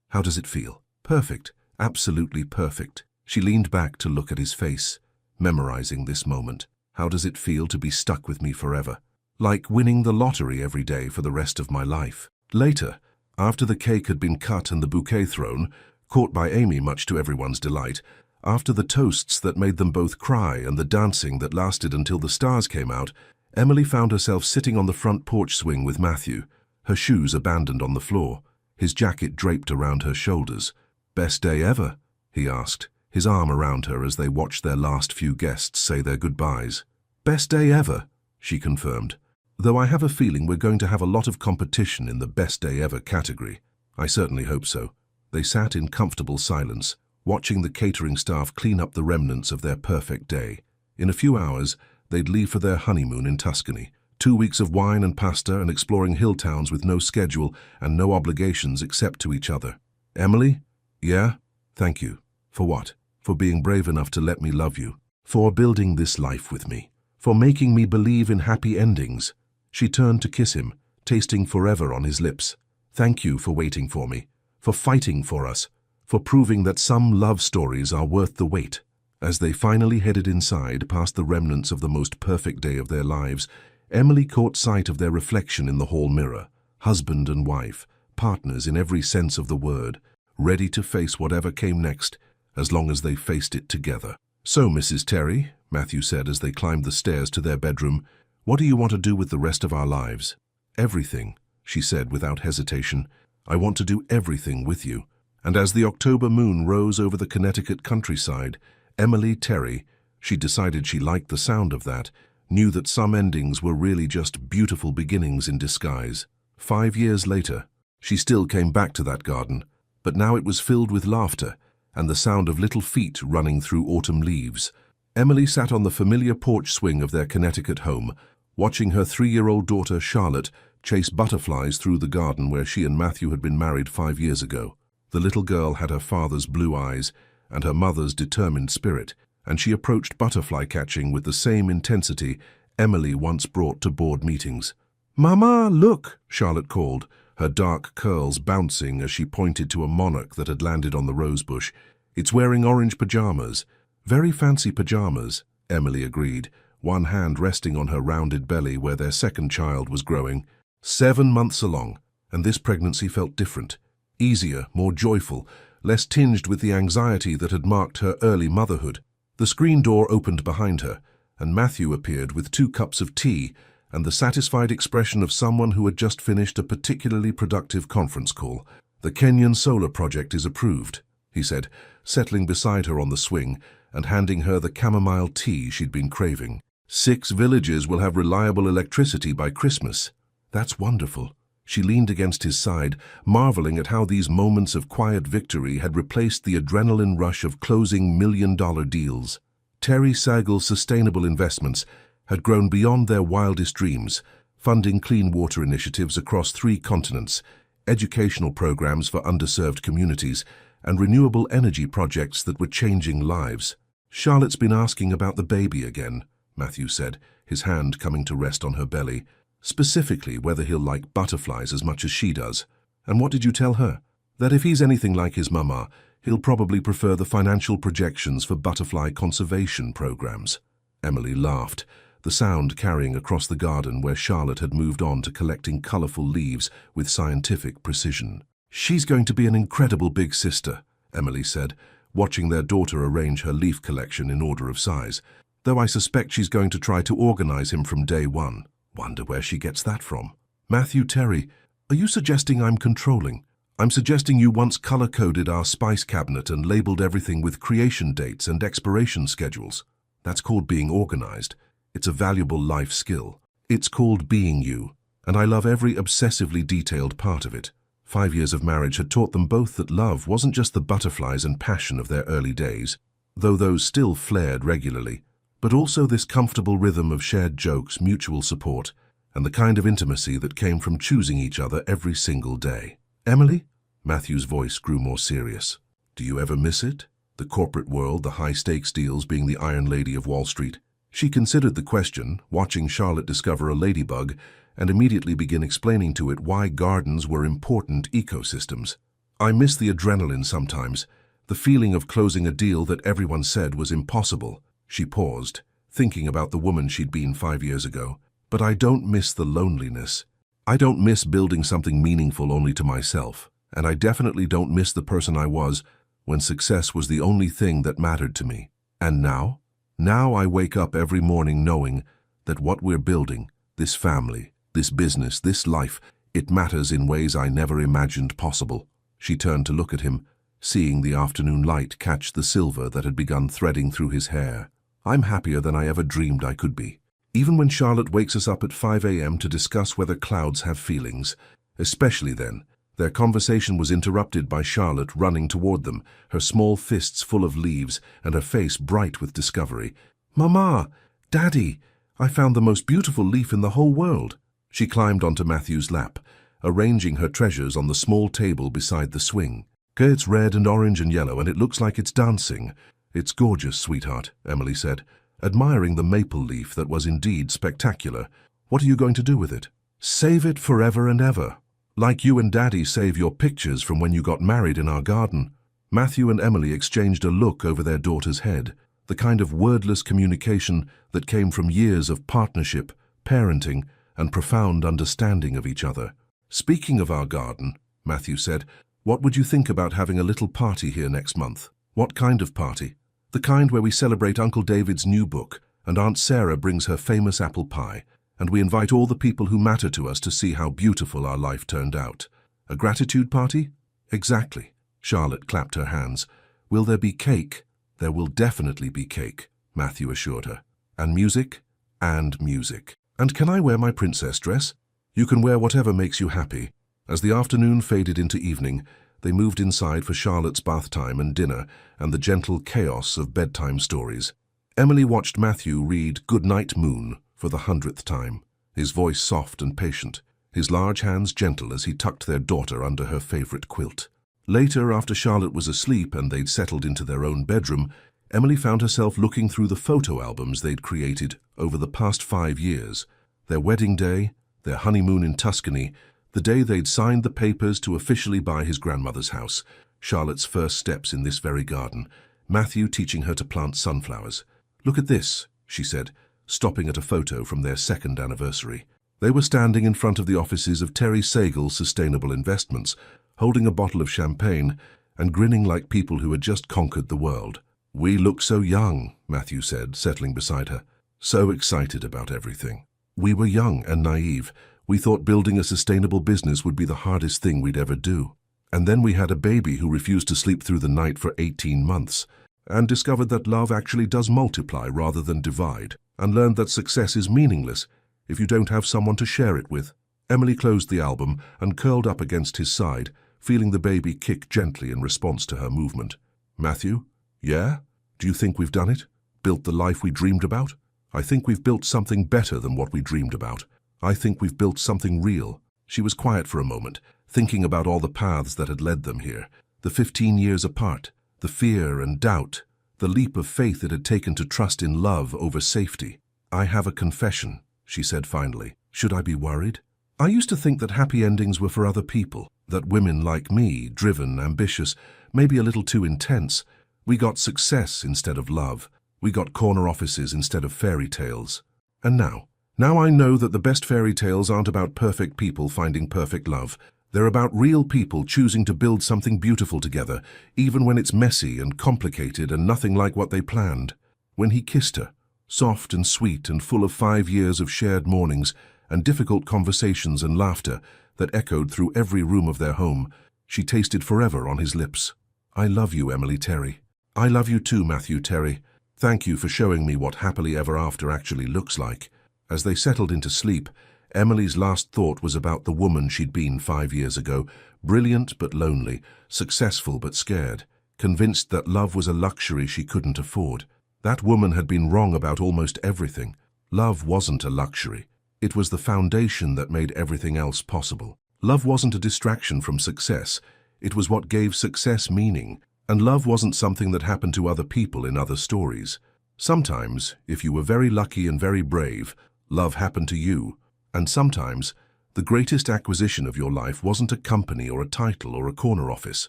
How does it feel?" "Perfect, absolutely perfect." She leaned back to look at his face, memorizing this moment. "How does it feel to be stuck with me forever?" "Like winning the lottery every day for the rest of my life." Later, after the cake had been cut and the bouquet thrown, caught by Amy much to everyone's delight, after the toasts that made them both cry and the dancing that lasted until the stars came out, Emily found herself sitting on the front porch swing with Matthew, her shoes abandoned on the floor, his jacket draped around her shoulders. "Best day ever?" he asked, his arm around her as they watched their last few guests say their goodbyes. "Best day ever," she confirmed. "Though I have a feeling we're going to have a lot of competition in the best day ever category." "I certainly hope so." They sat in comfortable silence, watching the catering staff clean up the remnants of their perfect day. In a few hours, they'd leave for their honeymoon in Tuscany. 2 weeks of wine and pasta and exploring hill towns with no schedule and no obligations except to each other. "Emily?" "Yeah?" "Thank you." "For what?" "For being brave enough to let me love you. For building this life with me. For making me believe in happy endings." She turned to kiss him, tasting forever on his lips. "Thank you for waiting for me. For fighting for us. For proving that some love stories are worth the wait." As they finally headed inside, past the remnants of the most perfect day of their lives, Emily caught sight of their reflection in the hall mirror. Husband and wife, partners in every sense of the word, ready to face whatever came next, as long as they faced it together. "So, Mrs. Terry," Matthew said as they climbed the stairs to their bedroom, "what do you want to do with the rest of our lives?" "Everything," she said without hesitation. "I want to do everything with you." And as the October moon rose over the Connecticut countryside, Emily Terry, she decided she liked the sound of that, knew that some endings were really just beautiful beginnings in disguise. 5 years later, she still came back to that garden, but now it was filled with laughter and the sound of little feet running through autumn leaves. Emily sat on the familiar porch swing of their Connecticut home, watching her 3-year-old daughter Charlotte chase butterflies through the garden where she and Matthew had been married 5 years ago. The little girl had her father's blue eyes and her mother's determined spirit, and she approached butterfly catching with the same intensity Emily once brought to board meetings. "Mama, look!" Charlotte called, her dark curls bouncing as she pointed to a monarch that had landed on the rosebush. "It's wearing orange pajamas." "Very fancy pajamas," Emily agreed, one hand resting on her rounded belly where their second child was growing. 7 months along, and this pregnancy felt different. Easier, more joyful, less tinged with the anxiety that had marked her early motherhood. The screen door opened behind her, and Matthew appeared with 2 cups of tea and the satisfied expression of someone who had just finished a particularly productive conference call. "The Kenyan solar project is approved," he said, settling beside her on the swing and handing her the chamomile tea she'd been craving. 6 villages will have reliable electricity by Christmas." "That's wonderful." She leaned against his side, marveling at how these moments of quiet victory had replaced the adrenaline rush of closing million-dollar deals. Terry Sagal's sustainable investments had grown beyond their wildest dreams, funding clean water initiatives across 3 continents, educational programs for underserved communities, and renewable energy projects that were changing lives. "Charlotte's been asking about the baby again," Matthew said, his hand coming to rest on her belly. "Specifically whether he'll like butterflies as much as she does." "And what did you tell her?" "That if he's anything like his mama, he'll probably prefer the financial projections for butterfly conservation programs." Emily laughed, the sound carrying across the garden where Charlotte had moved on to collecting colorful leaves with scientific precision. "She's going to be an incredible big sister," Emily said, watching their daughter arrange her leaf collection in order of size, "though I suspect she's going to try to organize him from day one. Wonder where she gets that from." "Matthew Terry, are you suggesting I'm controlling?" "I'm suggesting you once color-coded our spice cabinet and labeled everything with creation dates and expiration schedules. That's called being organized. It's a valuable life skill. It's called being you, and I love every obsessively detailed part of it." 5 years of marriage had taught them both that love wasn't just the butterflies and passion of their early days, though those still flared regularly, but also this comfortable rhythm of shared jokes, mutual support, and the kind of intimacy that came from choosing each other every single day. "Emily?" Matthew's voice grew more serious. "Do you ever miss it? The corporate world, the high-stakes deals, being the Iron Lady of Wall Street?" She considered the question, watching Charlotte discover a ladybug, and immediately begin explaining to it why gardens were important ecosystems. "I miss the adrenaline sometimes, the feeling of closing a deal that everyone said was impossible." She paused, thinking about the woman she'd been 5 years ago. "But I don't miss the loneliness. I don't miss building something meaningful only to myself, and I definitely don't miss the person I was when success was the only thing that mattered to me. And now? Now I wake up every morning knowing that what we're building, this family, this business, this life, it matters in ways I never imagined possible." She turned to look at him, seeing the afternoon light catch the silver that had begun threading through his hair. I'm happier than I ever dreamed I could be. Even when Charlotte wakes us up at 5 a.m. to discuss whether clouds have feelings, especially then, their conversation was interrupted by Charlotte running toward them, her small fists full of leaves and her face bright with discovery. "Mama! Daddy! I found the most beautiful leaf in the whole world." She climbed onto Matthew's lap, arranging her treasures on the small table beside the swing. "It's red and orange and yellow, and it looks like it's dancing." "It's gorgeous, sweetheart," Emily said, admiring the maple leaf that was indeed spectacular. "What are you going to do with it?" "Save it forever and ever. Like you and Daddy save your pictures from when you got married in our garden." Matthew and Emily exchanged a look over their daughter's head, the kind of wordless communication that came from years of partnership, parenting, and profound understanding of each other. "Speaking of our garden," Matthew said, "what would you think about having a little party here next month?" "What kind of party?" "The kind where we celebrate Uncle David's new book, and Aunt Sarah brings her famous apple pie, and we invite all the people who matter to us to see how beautiful our life turned out." "A gratitude party?" "Exactly." Charlotte clapped her hands. "Will there be cake?" "There will definitely be cake," Matthew assured her. "And music?" "And music." "And can I wear my princess dress?" "You can wear whatever makes you happy." As the afternoon faded into evening, they moved inside for Charlotte's bath time and dinner and the gentle chaos of bedtime stories. Emily watched Matthew read Good Night Moon for the 100th time, his voice soft and patient, his large hands gentle as he tucked their daughter under her favorite quilt. Later, after Charlotte was asleep and they'd settled into their own bedroom, Emily found herself looking through the photo albums they'd created over the past 5 years. Their wedding day, their honeymoon in Tuscany, the day they'd signed the papers to officially buy his grandmother's house, Charlotte's first steps in this very garden, Matthew teaching her to plant sunflowers. "Look at this," she said, stopping at a photo from their 2nd anniversary. They were standing in front of the offices of Terry Sagel's Sustainable Investments, holding a bottle of champagne and grinning like people who had just conquered the world. "We look so young," Matthew said, settling beside her. "So excited about everything." "We were young and naive. We thought building a sustainable business would be the hardest thing we'd ever do. And then we had a baby who refused to sleep through the night for 18 months, and discovered that love actually does multiply rather than divide, and learned that success is meaningless if you don't have someone to share it with." Emily closed the album and curled up against his side, feeling the baby kick gently in response to her movement. "Matthew? Yeah? Do you think we've done it? Built the life we dreamed about?" "I think we've built something better than what we dreamed about. I think we've built something real." She was quiet for a moment, thinking about all the paths that had led them here, the 15 years apart, the fear and doubt, the leap of faith it had taken to trust in love over safety. "I have a confession," she said finally. "Should I be worried? I used to think that happy endings were for other people, that women like me, driven, ambitious, maybe a little too intense, we got success instead of love. We got corner offices instead of fairy tales. And now I know that the best fairy tales aren't about perfect people finding perfect love. They're about real people choosing to build something beautiful together, even when it's messy and complicated and nothing like what they planned." When he kissed her, soft and sweet and full of 5 years of shared mornings and difficult conversations and laughter that echoed through every room of their home, she tasted forever on his lips. "I love you, Emily Terry." "I love you too, Matthew Terry. Thank you for showing me what happily ever after actually looks like." As they settled into sleep, Emily's last thought was about the woman she'd been 5 years ago, brilliant but lonely, successful but scared, convinced that love was a luxury she couldn't afford. That woman had been wrong about almost everything. Love wasn't a luxury. It was the foundation that made everything else possible. Love wasn't a distraction from success. It was what gave success meaning. And love wasn't something that happened to other people in other stories. Sometimes, if you were very lucky and very brave, love happened to you. And sometimes, the greatest acquisition of your life wasn't a company or a title or a corner office.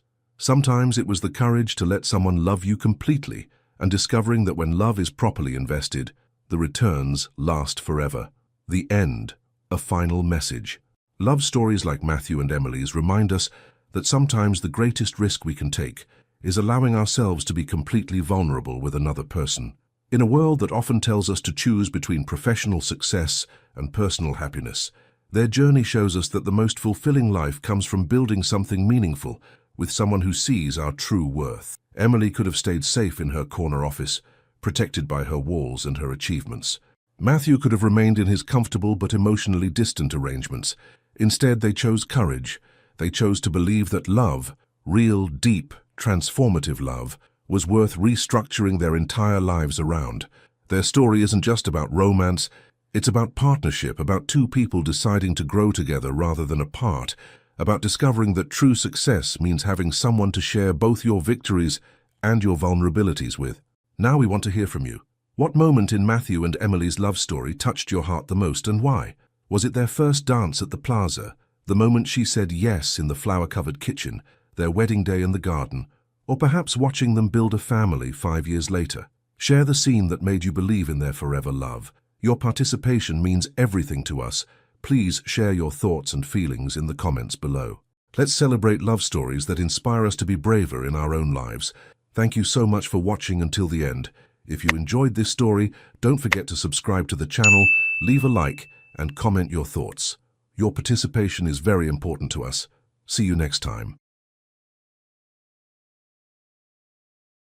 Sometimes it was the courage to let someone love you completely and discovering that when love is properly invested, the returns last forever. The end, a final message. Love stories like Matthew and Emily's remind us that sometimes the greatest risk we can take is allowing ourselves to be completely vulnerable with another person. In a world that often tells us to choose between professional success and personal happiness, their journey shows us that the most fulfilling life comes from building something meaningful with someone who sees our true worth. Emily could have stayed safe in her corner office, protected by her walls and her achievements. Matthew could have remained in his comfortable but emotionally distant arrangements. Instead, they chose courage. They chose to believe that love, real, deep, transformative love, was worth restructuring their entire lives around. Their story isn't just about romance, it's about partnership, about two people deciding to grow together rather than apart, about discovering that true success means having someone to share both your victories and your vulnerabilities with. Now we want to hear from you. What moment in Matthew and Emily's love story touched your heart the most, and why? Was it their first dance at the plaza, the moment she said yes in the flower-covered kitchen, their wedding day in the garden, or perhaps watching them build a family 5 years later? Share the scene that made you believe in their forever love. Your participation means everything to us. Please share your thoughts and feelings in the comments below. Let's celebrate love stories that inspire us to be braver in our own lives. Thank you so much for watching until the end. If you enjoyed this story, don't forget to subscribe to the channel, leave a like, and comment your thoughts. Your participation is very important to us. See you next time.